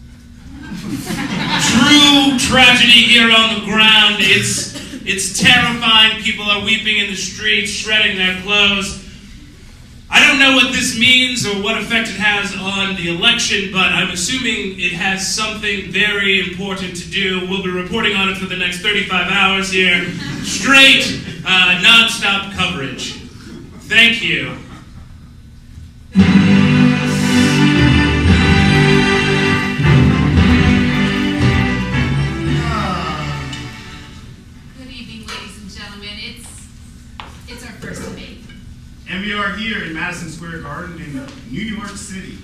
True tragedy here on the ground. It's terrifying. People are weeping in the streets, shredding their clothes. I don't know what this means or what effect it has on the election, but I'm assuming it has something very important to do. We'll be reporting on it for the next 35 hours here. Straight, non-stop coverage. Thank you. Good evening, ladies and gentlemen. It's our first debate. And we are here in Madison Square Garden in New York City.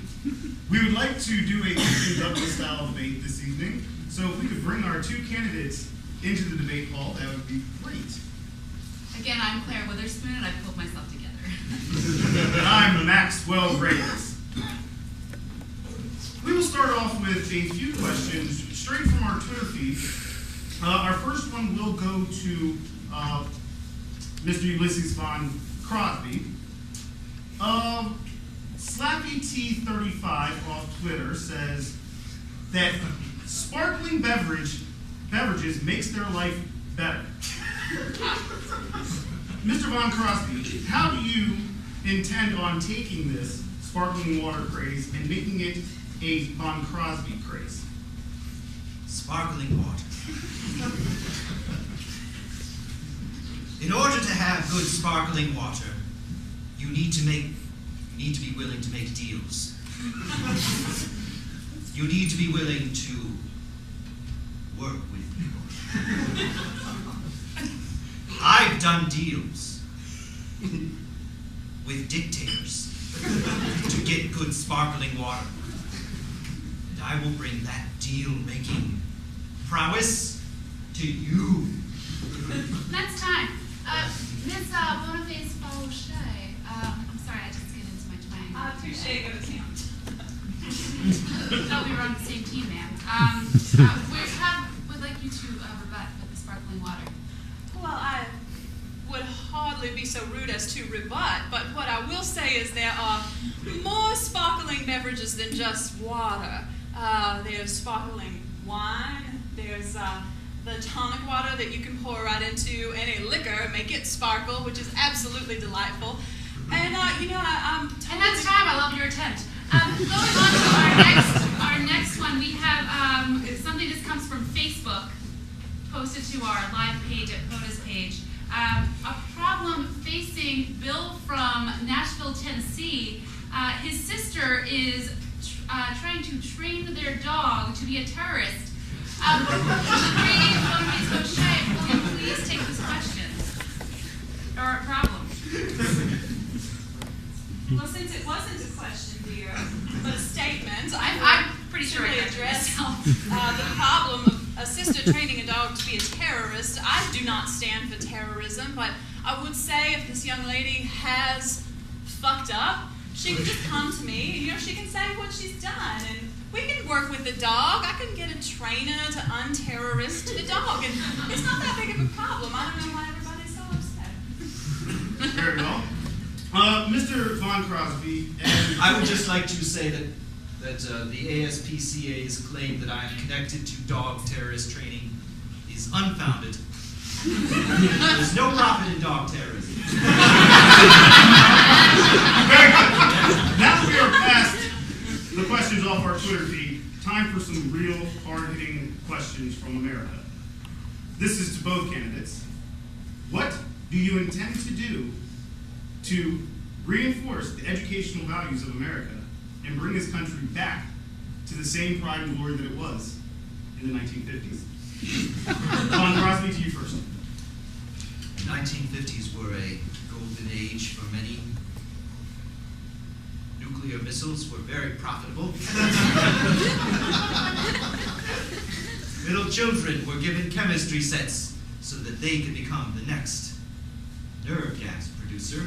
We would like to do a Kirsten Douglas style debate this evening. So if we could bring our two candidates into the debate hall, that would be great. Again, I'm Claire Witherspoon, and I pulled myself together. And I'm Maxwell Reyes. We will start off with a few questions straight from our Twitter feed. Our first one will go to Mr. Ulysses Von Crosby. SlappyT35 off Twitter says that sparkling beverages makes their life better. Mr. Von Crosby, how do you intend on taking this sparkling water craze and making it a Von Crosby craze? Sparkling water. In order to have good sparkling water, you need to be willing to make deals. You need to be willing to work with people. I've done deals with dictators to get good sparkling water. And I will bring that deal-making prowess to you. Next time. Miss Boniface Fauchet. I'm sorry, I just get into my twang. Touche goes him. No, we were on the same team, ma'am. Would like you to rebut with the sparkling water. Well, I would hardly be so rude as to rebut, but what I will say is there are more sparkling beverages than just water. There's sparkling wine, there's the tonic water that you can pour right into any liquor, make it sparkle, which is absolutely delightful. And, I'm totally... And next time, I love your tent. Going on to our next one, we have something that comes from Facebook, posted to our live page at POTUS page. A problem facing Bill from Nashville, Tennessee. His sister is trying to train their dog to be a terrorist. Ms. O'Shea, will you please take this question? Or a problem? Well, since it wasn't a question, dear, but a statement, I'm pretty sure I really got it address myself. the problem of a sister training a dog to be a terrorist. I do not stand for terrorism, but I would say if this young lady has fucked up, she can just come to me, and, you know, she can say what she's done, and we can work with the dog. I can get a trainer to unterrorist the dog, and it's not that big of a problem. I don't know why everybody's so upset. Very well. Mr. Von Crosby, and I would just like to say that the ASPCA's claim that I am connected to dog terrorist training is unfounded. There's no profit in dog terrorism. very good. Now that we are past the questions off our Twitter feed, time for some real hard-hitting questions from America. This is to both candidates. What do you intend to do to reinforce the educational values of America and bring this country back to the same pride and glory that it was in the 1950s? Von Crosby, to you first. The 1950s were a golden age for many. Nuclear missiles were very profitable. Little children were given chemistry sets so that they could become the next nerve gas producer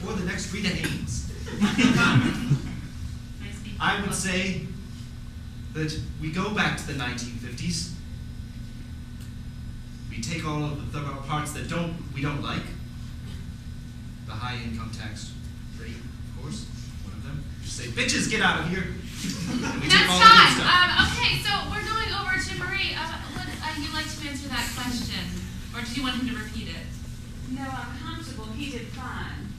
or the next Rita Haynes. I would say that we go back to the 1950s. We take all of the parts that we don't like. The high income tax rate, of course, one of them. Just say, bitches, get out of here. And we take That's all the good time. stuff. Okay, so we're going over to Marie. Would you like to answer that question? Or do you want him to repeat it? No, I'm comfortable. He did fine.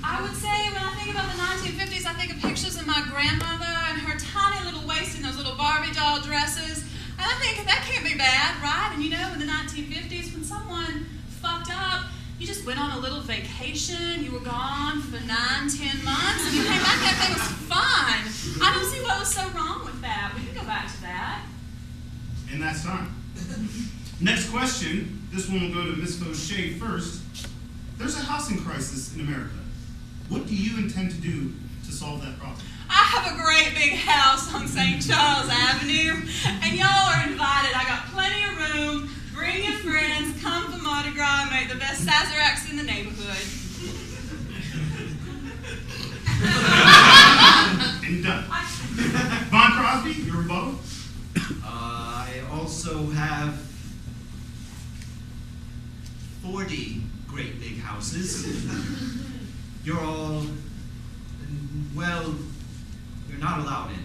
I would say when I think about the 1950s, I think of pictures of my grandmother and her tiny little waist in those little Barbie doll dresses. And I think that can't be bad, right? And you know, in the 1950s, when someone fucked up, you just went on a little vacation, you were gone for 9-10 months, and you came back, that thing was fine. I don't see what was so wrong with that. We can go back to that. And that's time. Next question. This one will go to Ms. O'Shea first. There's a housing crisis in America. What do you intend to do to solve that problem? I have a great big house on St. Charles Avenue, and y'all are invited. I got plenty of room. Bring your friends, come for Mardi Gras, and make the best Sazeracs in the neighborhood. And done. Von Crosby, your rebuttal? I also have 40 great big houses. You're all, well, you're not allowed in.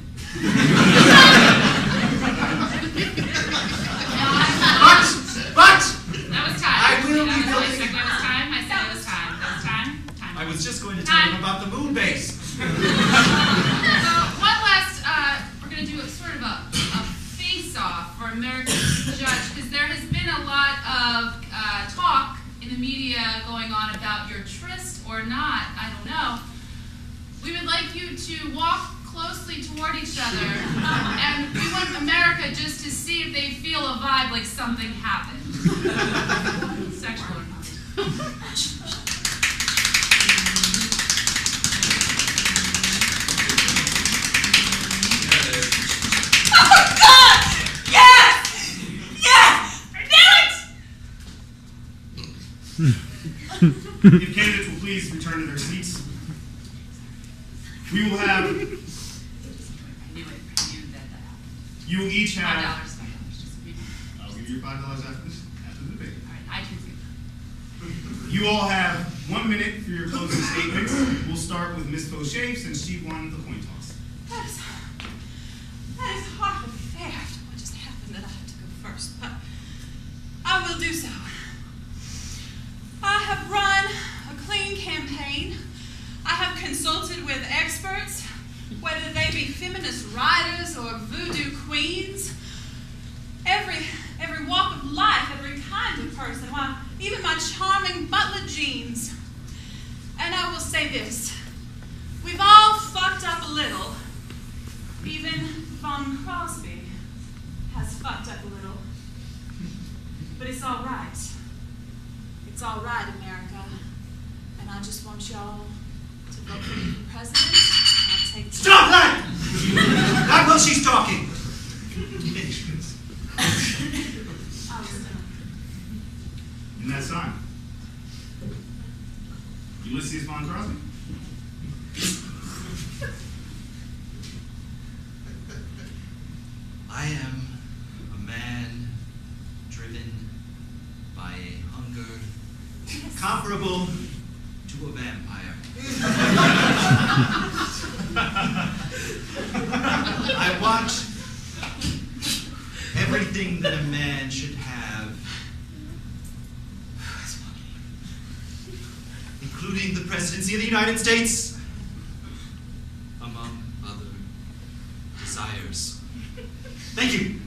But That was time. I will be That was building. time. I said it was time. That was time. Time. I was just going to tell you about the moon base. So one last, we're going to do sort of a face-off for America's judge, because there has been a lot of talk in the media going on about your tryst or not. I don't know. We would like you to walk closely toward each other, and we want America just to see if they feel a vibe like something happened. Sexual or not. Oh, God! Yes! Yes! I knew it! If candidates will please return to their seats. We will have, I knew it. I knew that. you will each have, $5. Just I'll give you your $5 after the debate. all right. I choose you. You all have 1 minute for your closing statements. We'll start with Ms. O'Shea since she won the coin toss. That is hardly fair after what just happened that I had to go first, but I will do so. I have run a clean campaign. I have consulted with experts, whether they be feminist writers or voodoo queens, every walk of life, every kind of person, why, even my charming butler jeans. And I will say this, we've all fucked up a little. Even Von Crosby has fucked up a little. But it's all right. It's all right, America. And I just want y'all to vote for me for president. And I'll take Stop that! Not while she's talking. In that sign. Ulysses Von Crosby. I am a man driven by a hunger comparable to a vampire. I want everything that a man should have, including the presidency of the United States, among other desires. Thank you.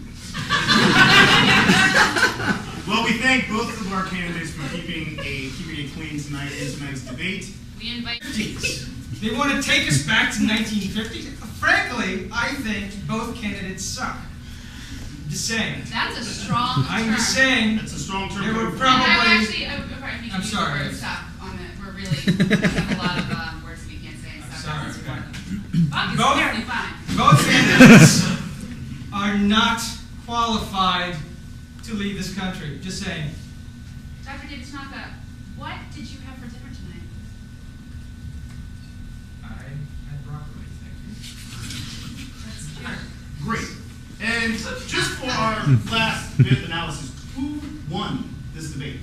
Well, we thank both of our candidates for keeping a clean tonight in tonight's debate. We invite They want to take us back to 1950? Frankly, I think both candidates suck. Just saying. That's a strong term. I'm just saying. That's a strong term. There were And probably. I'm actually, I I'm sorry. Stop on it. We're really, we have a lot of words we can't say. I'm So sorry. that's Okay. Fuck is Both- totally fine. Both candidates are not qualified to lead this country. Just saying. Dr. David Tanaka, what did you have for dinner tonight? I had broccoli, thank you. That's cute. Great. And just for our last bit of analysis, who won this debate?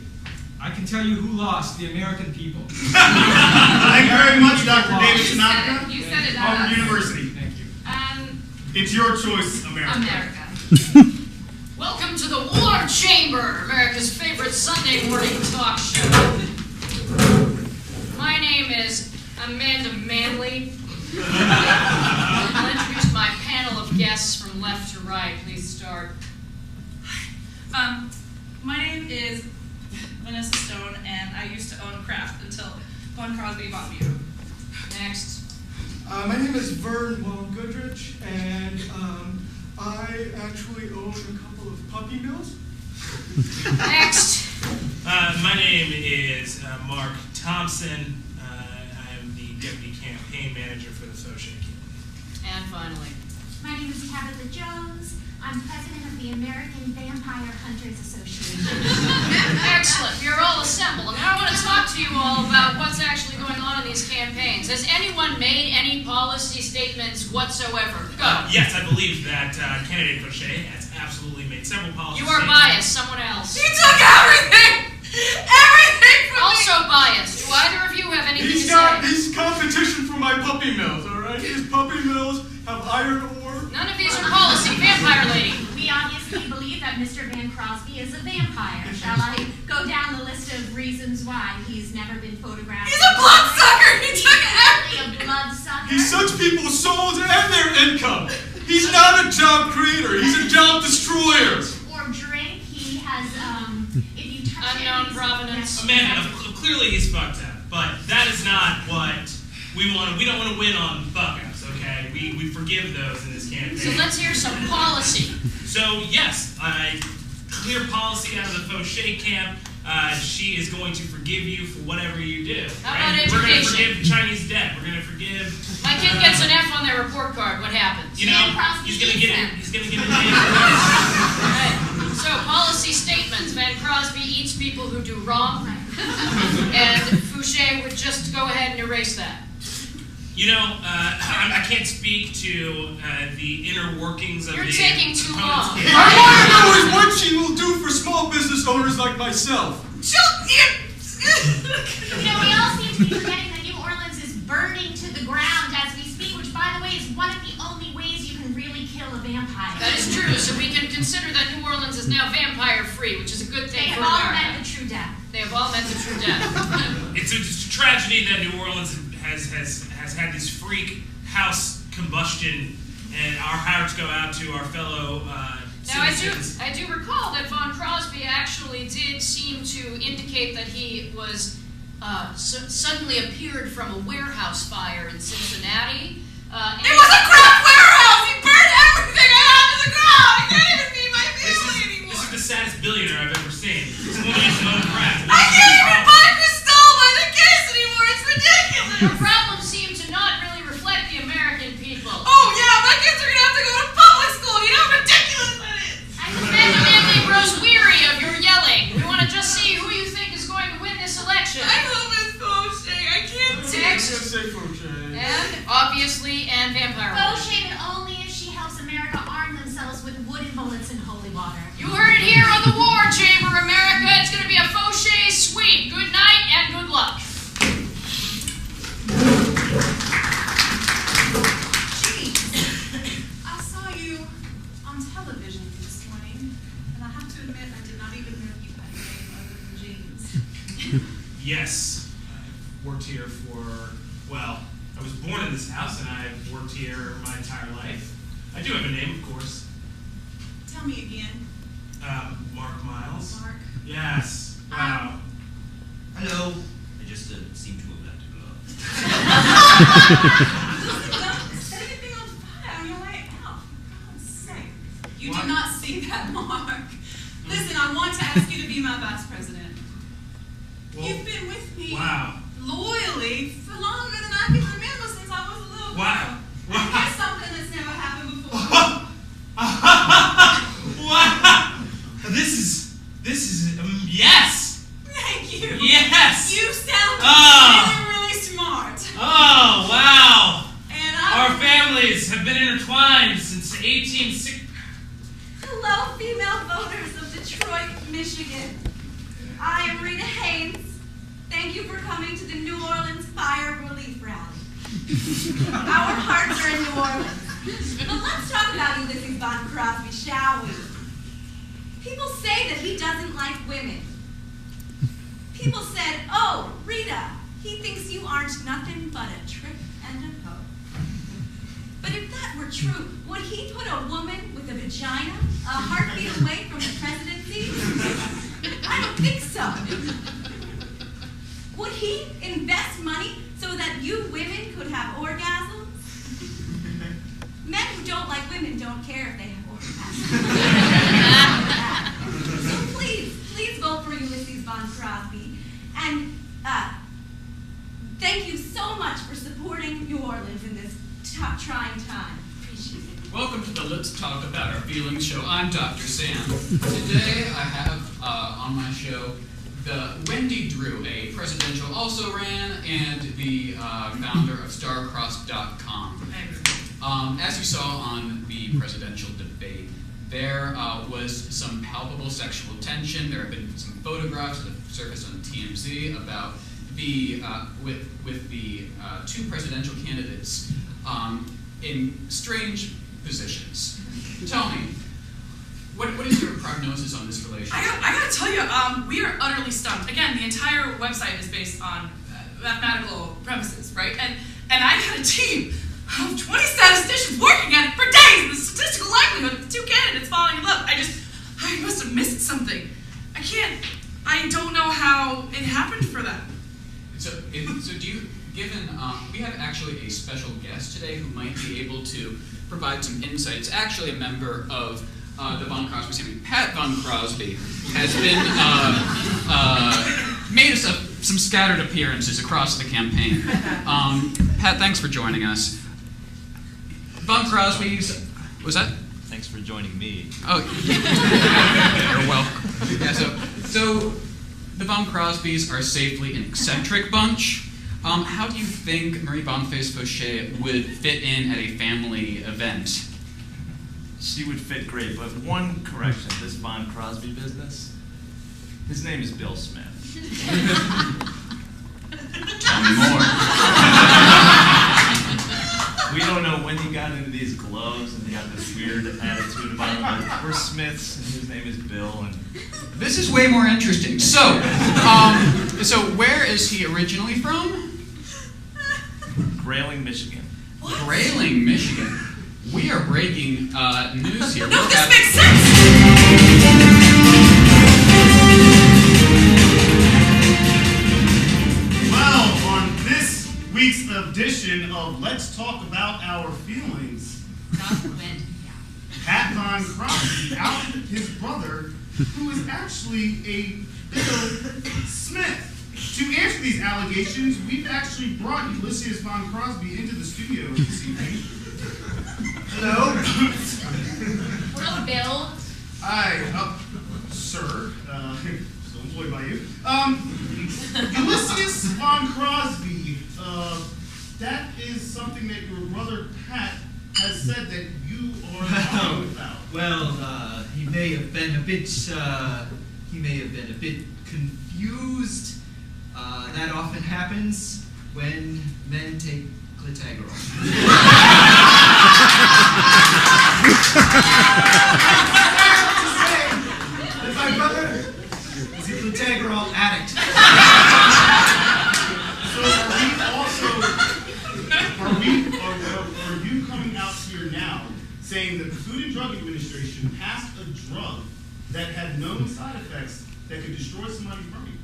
I can tell you who lost, the American people. Thank you very much, Dr. David You Tanaka, said it, not Harvard us. University. Thank you. It's your choice, America. America. Welcome to the War Chamber, America's favorite Sunday morning talk show. My name is Amanda Manley. I'll introduce my panel of guests from left to right. Please start. My name is Vanessa Stone, and I used to own Kraft until Von Crosby bought me out. Next. My name is Vern Long Goodrich, and I actually own a couple of puppy mills. Next. My name is Mark Thompson. I am the deputy campaign manager for the Fauché campaign. And finally. My name is Tabitha Jones. I'm president of the American Vampire Hunters Association. Excellent. You're all assembled. And now I want to talk to you all about what's actually going on in these campaigns. Has anyone made any policy statements whatsoever? Go. Yes, I believe that candidate Fauché has absolutely made several policy You are statements. biased. Someone else. You took everything! Everything from me! Also biased. Do either of you have anything He's to got say? these competition for my puppy mills, all right? His puppy mills have iron ore. None of these are policy. Vampire lady. We obviously believe that Mr. Van Crosby is a vampire. Shall I go down the list of reasons why he's never been photographed? He's a bloodsucker! He took He's a bloodsucker. He sucks people's souls and their income. He's not a job creator. He's a job destroyer. Or drink. He has, if you touch Unknown it, he's- provenance. Amanda, clearly he's fucked up, but that is not what we want. We don't want to win on fuck-ups, okay? We forgive those in this campaign. So let's hear some policy. So yes, clear policy out of the Fauché camp. She is going to forgive you for whatever you do. How right? about We're going to education? forgive Chinese debt. We're going to forgive. My kid gets an F on their report card. What happens? You know, he's going to get it. He's going to get an A. Right. So policy statements. Van Crosby eats people who do wrong, and Fauché would just go ahead and erase that. You know, I can't speak to the inner workings of You're the taking too long. opponent's I want to know is what she will do for small business owners like myself. You know, we all seem to be forgetting that New Orleans is burning to the ground as we speak, which, by the way, is one of the only ways you can really kill a vampire. That is true. So we can consider that New Orleans is now vampire-free, which is a good thing They for have all America. met the true death. They have all met the true death. It's a tragedy that New Orleans has had this freak house combustion, and our hearts go out to our fellow Now, citizens. I do recall that Von Crosby actually did seem to indicate that he was suddenly appeared from a warehouse fire in Cincinnati. It was a crap warehouse! He burned everything I had to the ground! I can't even feed my family anymore! This is the saddest billionaire I've ever seen. This woman used to own crap. I can't even buy Cristal by the case anymore! It's ridiculous! Your problems seem to not really reflect the American people. Oh yeah, my kids are gonna have to go to public school! You know how ridiculous that is! I suspect the family grows weary of your yelling. We want to just see who you think is going to win this election. I love Miss Fauché. I can't Next. And, obviously, and Vampire Woman. Fauché, but only if she helps America arm themselves with wooden bullets and holy water. You heard it here on the War Chamber, America. It's going to be a Fauché sweep. Good night and good luck. I saw you on television this morning, and I have to admit I did not even know you had a name other than James. Yes, I've worked here for, well, I was born in this house and I've worked here my entire life. I do have a name, of course. Tell me again. Mark Miles. Mark. Yes. Wow. Hello. I just seem to have let it go. Don't set anything on fire on your way out, for God's sake. You did not see that, Mark. Listen, I want to ask you to be my vice president. Well, You've been with me loyally for longer than I can remember since I was a little girl. Wow. And here's something that's never happened before. Wow. This is, yes. Thank you. Yes. You sound Oh. really, really smart. Oh, wow. And Our families have been intertwined since 1860. Hello, female voters of Detroit, Michigan. I am Rita Haynes. Thank you for coming to the New Orleans Fire Relief Rally. Our hearts are in New Orleans. But let's talk about Ulysses Von Crosby, shall we? People say that he doesn't like women. People said, oh, Rita, he thinks you aren't nothing but a trick and a hoe. But if that were true, would he put a woman with a vagina a heartbeat away from the presidency? I don't think so. Would he invest money so that you women could have orgasms? Men who don't like women don't care if they have orgasms. So please vote for Ulysses Von Crosby. And thank you so much for supporting New Orleans in this trying time. Appreciate it. Welcome to the Let's Talk About Our Feelings show. I'm Dr. Sam. Today I have on my show the Wendy Drew, a presidential also ran, and the founder of Starcrossed.com. As you saw on the presidential debate, there was some palpable sexual tension. There have been some photographs that have surfaced on TMZ about the with the two presidential candidates in strange positions. Tell me, what is your prognosis on this relationship? I gotta tell you, we are utterly stumped. Again, the entire website is based on mathematical premises, right? And I've had a team of 20 statisticians working at it for days. The statistical likelihood of the two candidates falling in love. I must have missed something. I don't know how it happened for them. So do you, given, we have actually a special guest today who might be able to provide some insights. Actually a member of the Von Crosby family. Pat Von Crosby has been, made us some scattered appearances across the campaign. Pat, thanks for joining us. Von Crosby's, was that? Thanks for joining me. Oh, you're welcome. Yeah, so the Von Crosbys are safely an eccentric bunch. How do you think Marie Boniface Fauché would fit in at a family event? She would fit great, but one correction, this Von Crosby business, his name is Bill Smith. Tell me more. We don't know when he got into these gloves and he got this weird attitude about him, but we're Smiths and his name is Bill. And this is way more interesting. So, so where is he originally from? Grayling, Michigan. Grayling, Michigan. We are breaking news here. No, this makes sense! Well, on this week's edition of Let's Talk About Our Feelings, Pat Von Crosby outed his brother, who is actually a Bill Smith. To answer these allegations, we've actually brought Ulysses Von Crosby into the studio this evening. Hello. Hello, Bill. Hi, sir. Still employed by you. Ulysses Von Crosby. That is something that your brother Pat has said that you are talking about. Well, he may have been a bit confused. That often happens when men take Cletagrol. My brother is a Cletagrol addict. So are you coming out here now saying that the Food and Drug Administration passed a drug that had known side effects that could destroy somebody's brain?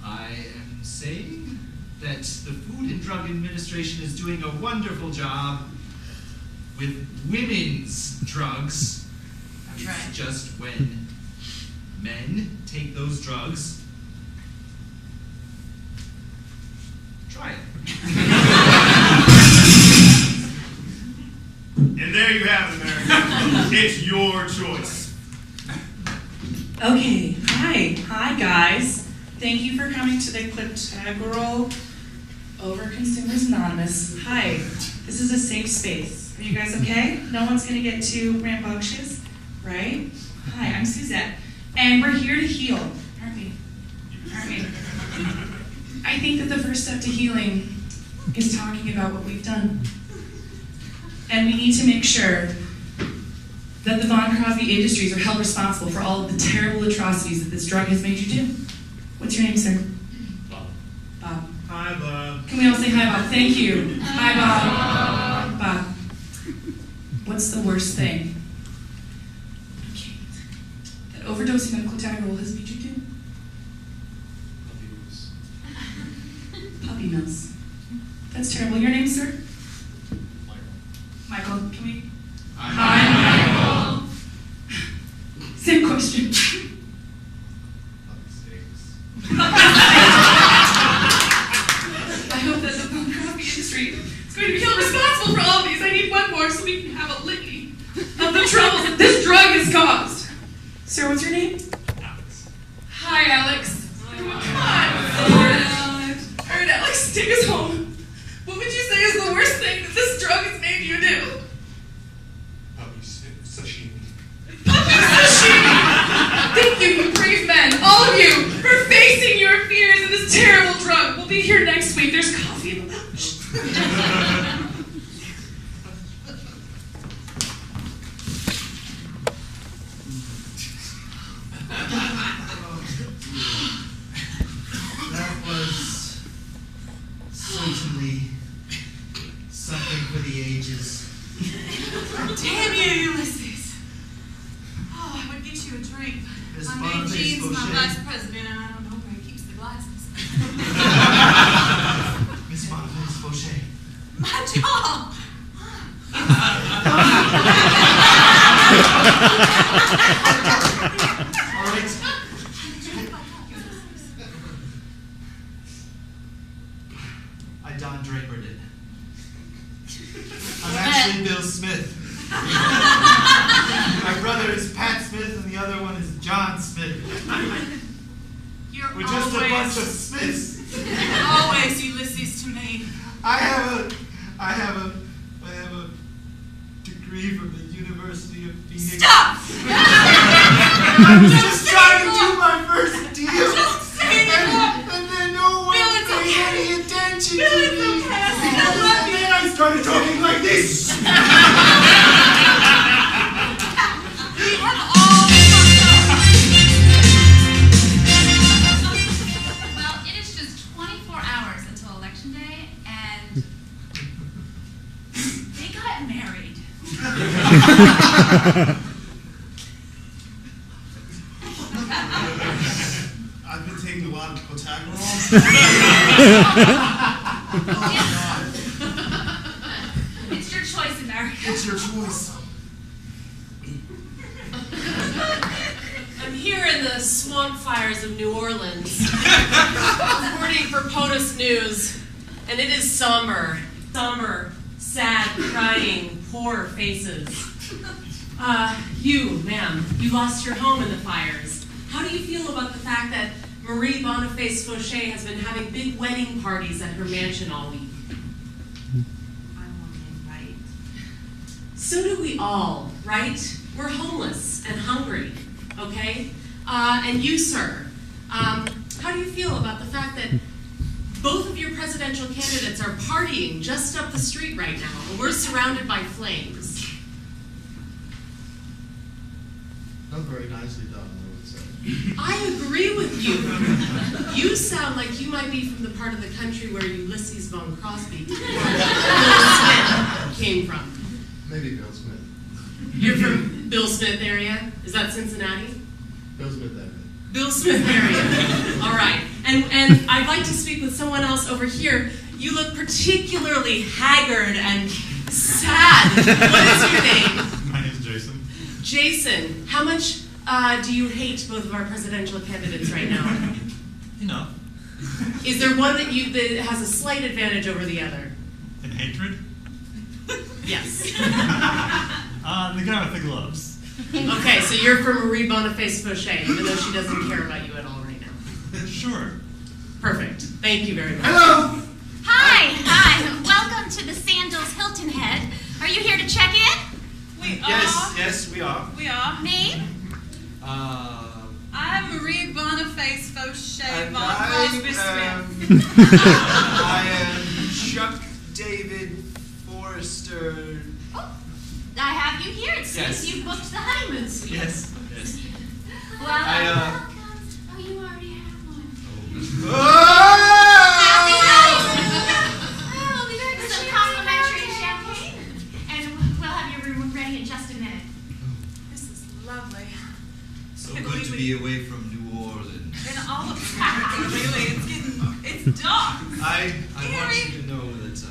I am saying that the Food and Drug Administration is doing a wonderful job with women's drugs. It's just when men take those drugs, try it. And there you have it, America. It's your choice. Okay, hi guys. Thank you for coming to the Cletagrol Over Consumers Anonymous. Hi, this is a safe space. Are you guys okay? No one's gonna get too rambunctious, right? Hi, I'm Suzette, and we're here to heal, aren't we? Aren't we? I think that the first step to healing is talking about what we've done. And we need to make sure that the Von Crosby Industries are held responsible for all of the terrible atrocities that this drug has made you do. What's your name, sir? Bob. Bob. Hi, Bob. Can we all say hi, Bob? Thank you. Hi, Bob. Bob. What's the worst thing that overdosing on Cletagrol has made you do? Puppy mills. That's terrible. Your name, sir? Michael. Can we? Hi, Michael. Same question. I hope that the Von Crosby industry is going to be held responsible for all of these. I need one more so we can have a litany of the troubles that this drug has caused. Sir, what's your name? Alex. Hi, Alex. Come on. All right, Alex, take us home. What would you say is the worst thing that this drug has made you do? Sashimi. Sashimi! Thank you, you brave men, all of you, for facing your fears in this terrible drug. We'll be here next week. There's coffee in the lounge. That was certainly something for the ages. Damn you, Ulysses. Oh, I would get you a drink. Miss I made Boniface Jeans my Fauché. vice president, and I don't know where he keeps the glasses. Miss Boniface Fauché. My jaw! All right. I Don Drapered it. I'm actually Bill Smith. My brother is Pat Smith and the other one is John Smith. You're We're just a always- bunch of Smiths. Always Ulysses to me. I have a degree from the University of Phoenix. Stop! I'm just trying to do my first deal. Don't say that. And then no one Bill, it's paid okay. any attention Bill, to it's me. okay. I think I love And you. then I started talking like this. We have all fucked up. Well, it is just 24 hours until Election Day, I've been taking a lot of Protagonol. It's your choice, America. It's your choice. I'm here in the swamp fires of New Orleans, reporting for POTUS News, and it is somber, sad, crying, poor faces. You, ma'am, you lost your home in the fires. How do you feel about the fact that Marie Boniface Fauché has been having big wedding parties at her mansion all week? I want to invite. So do we all, right? We're homeless and hungry, okay? And you, sir, how do you feel about the fact that both of your presidential candidates are partying just up the street right now, and we're surrounded by flames? Not very nicely done, I would say. I agree with you. You sound like you might be from the part of the country where Ulysses von Crosby Bill Smith came from. Maybe Bill Smith. You're from Bill Smith area? Is that Cincinnati? Bill Smith area. Bill Smith area. All right. And I'd like to speak with someone else over here. You look particularly haggard and sad. What is your name? My name's Jason. Jason, how much do you hate both of our presidential candidates right now? Enough. Is there one that has a slight advantage over the other? In hatred? Yes. The guy with the gloves. Okay, so you're for Marie Boniface Fauché, even though she doesn't care about you at all right now. Sure. Perfect. Thank you very much. Hello. Hi. Welcome to the Sandals Hilton Head. Are you here to check in? We are. Yes, we are. We are. Name? I'm Marie Boniface Fauché And von Crosby Smith. I am Chuck David Forrester. I have you here. It seems Yes. you booked the honeymoon suite. Yes. Well, I, welcome. Oh, you already have one. Oh! Oh, we got some complimentary champagne. And we'll have your room ready in just a minute. This is lovely. So good to be away from New Orleans. And all of America, really. It's dark. I want you to know that I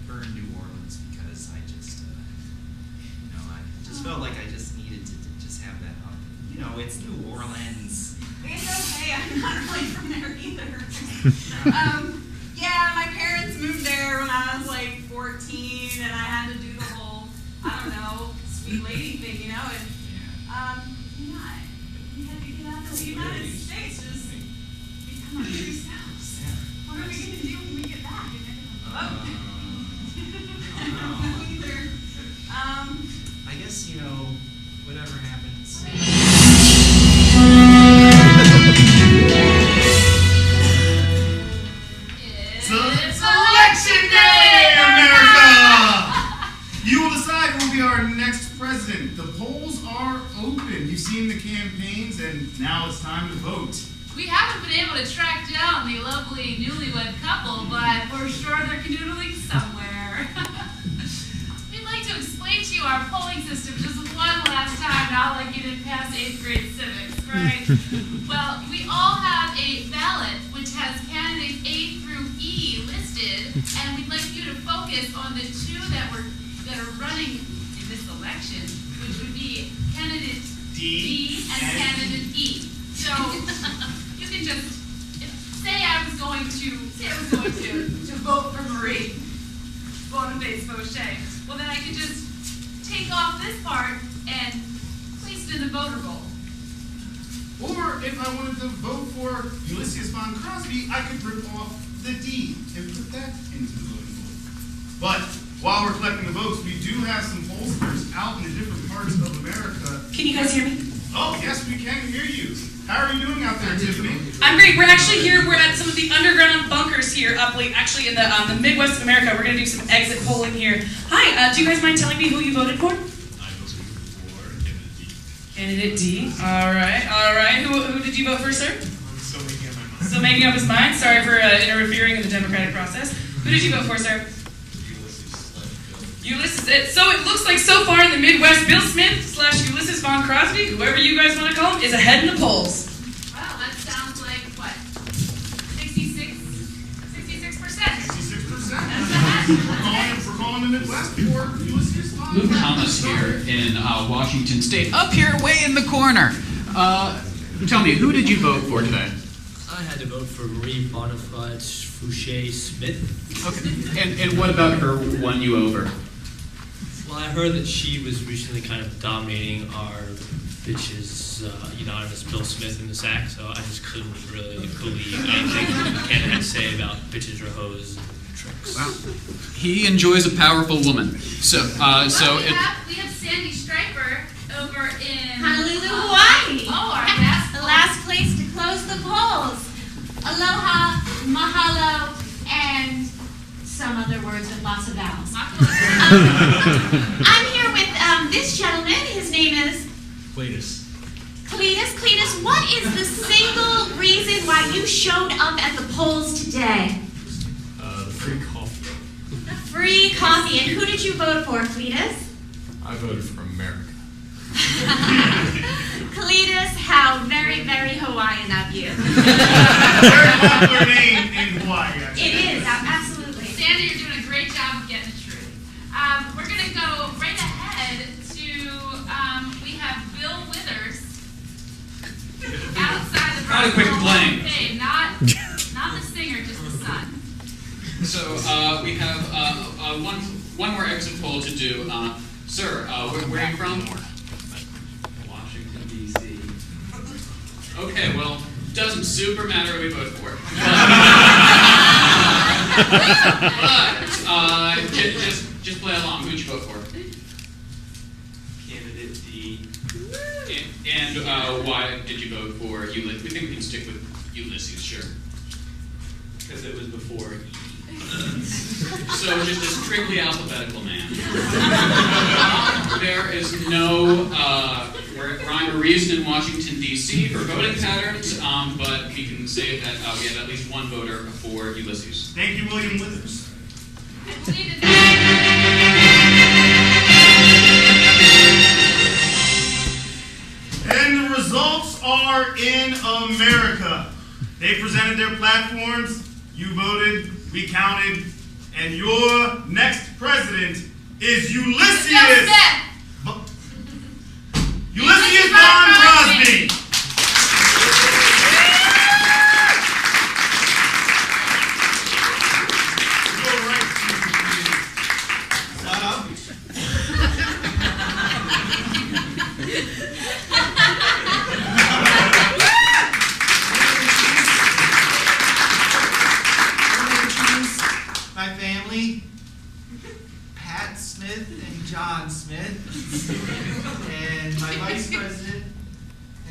burned New Orleans because I just, I just felt like I just needed to just have that up. It's New Orleans. It's okay. I'm not really from there either. Yeah, my parents moved there when I was like 14, and I had to do the whole, sweet lady thing, and, you had to get out of the United States, just become our true selves. What are we going to do when we get back? I guess, whatever happens. It's Election Day, America! You will decide who will be our next president. The polls are open. You've seen the campaigns, and now it's time to vote. We haven't been able to track down the lovely newlywed couple, but we're sure they're canoodling somewhere. We'd like to explain to you our polling system just one last time, now like you didn't pass 8th grade civics, right? Well, we all have a ballot which has candidates A through E listed, and we'd like you to focus on the two that are running in this election, which would be candidate D and candidate E. So you can just say I was going to vote for Marie Boniface Fauché. Well, then I could just take off this part and place it in the voter roll. Or if I wanted to vote for Ulysses von Crosby, I could rip off the D and put that into the voting roll. But while we're collecting the votes, we do have some pollsters out in the different parts of America. Can you guys hear me? Oh, yes, we can hear you. How are you doing out there, Tiffany? I'm great. We're actually here. We're at some of the underground bunkers here, actually in the Midwest of America. We're going to do some exit polling here. Hi. Do you guys mind telling me who you voted for? I voted for Candidate D. All right. Who did you vote for, sir? I'm still making up my mind. Still making up his mind. Sorry for interfering in the democratic process. Who did you vote for, sir? Ulysses. So it looks like so far in the Midwest, Bill Smith / Ulysses Von Crosby, whoever you guys want to call him, is ahead in the polls. Well, that sounds like, what, 66%? 66%. We're calling the Midwest for Ulysses Von Luke Thomas here in Washington State, up here way in the corner. Tell me, who did you vote for today? I had to vote for Marie Bonifaz Fouché Smith. Okay, and what about her won you over? Well, I heard that she was recently kind of dominating our bitches, anonymous Bill Smith in the sack, so I just couldn't really believe anything Ken had to say about bitches or hoes and tricks. Well, he enjoys a powerful woman. So we have Sandy Striper over in Honolulu, Hawaii. Oh, our last The last place to close the polls. Aloha, mahalo, and some other words with lots of vowels. I'm here with this gentleman. His name is Cletus. Cletus. Cletus, what is the single reason why you showed up at the polls today? The free coffee. Free coffee. And who did you vote for, Cletus? I voted for America. Cletus, how very, very Hawaiian of you. Very popular name in Hawaii, actually. It is, absolutely. Sandy, you're doing a great job of getting the truth. We're going to go right ahead to, we have Bill Withers outside the Not a quick blank. Hey, not the singer, just the son. So we have one more exit poll to do. Sir, where are you from? Washington, D.C. Okay, well, doesn't super matter who we vote for. But just play along. Who'd you vote for? Candidate D. And why did you vote for Ulysses? We think we can stick with Ulysses, sure. Because it was before E. So just a strictly alphabetical man. There is no rhyme or reason in Washington, D.C. for voting patterns, but we can say that we have at least one voter for Ulysses. Thank you, William Withers. And the results are in America. They presented their platforms, you voted, we counted, and your next president is Ulysses Von Crosby. My family, Pat Smith and John Smith, and my vice president,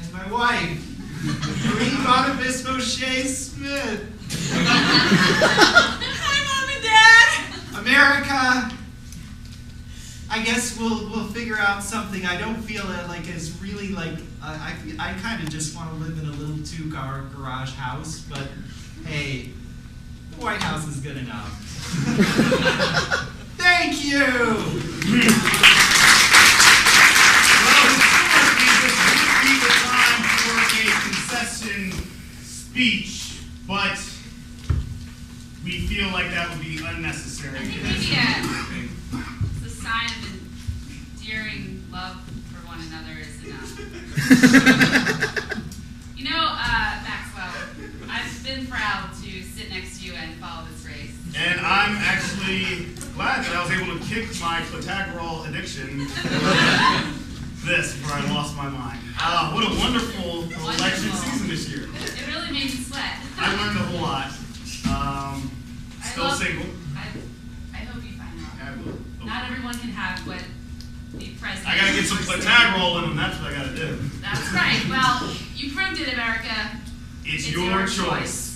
and my wife, Marie Bonifaz Fouché Smith. Hi, Mom and Dad. America, I guess we'll figure out something. I don't feel like it's really like, I kind of just want to live in a little two-car garage house, but hey, the White House is good enough. Thank you! Concession speech, but we feel like that would be unnecessary. I think maybe it's a sign of endearing love for one another is enough. Maxwell, I've been proud to sit next to you and follow this race. And I'm actually glad that I was able to kick my Pythagorean addiction before I lost my mind. What a wonderful election season this year. It really made me sweat. I learned a whole lot. Still single. I hope you find out. I will. Not everyone can have what the president. I gotta get some Pythagorean in them, that's what I gotta do. That's right. Well, you proved it, America. It's your choice.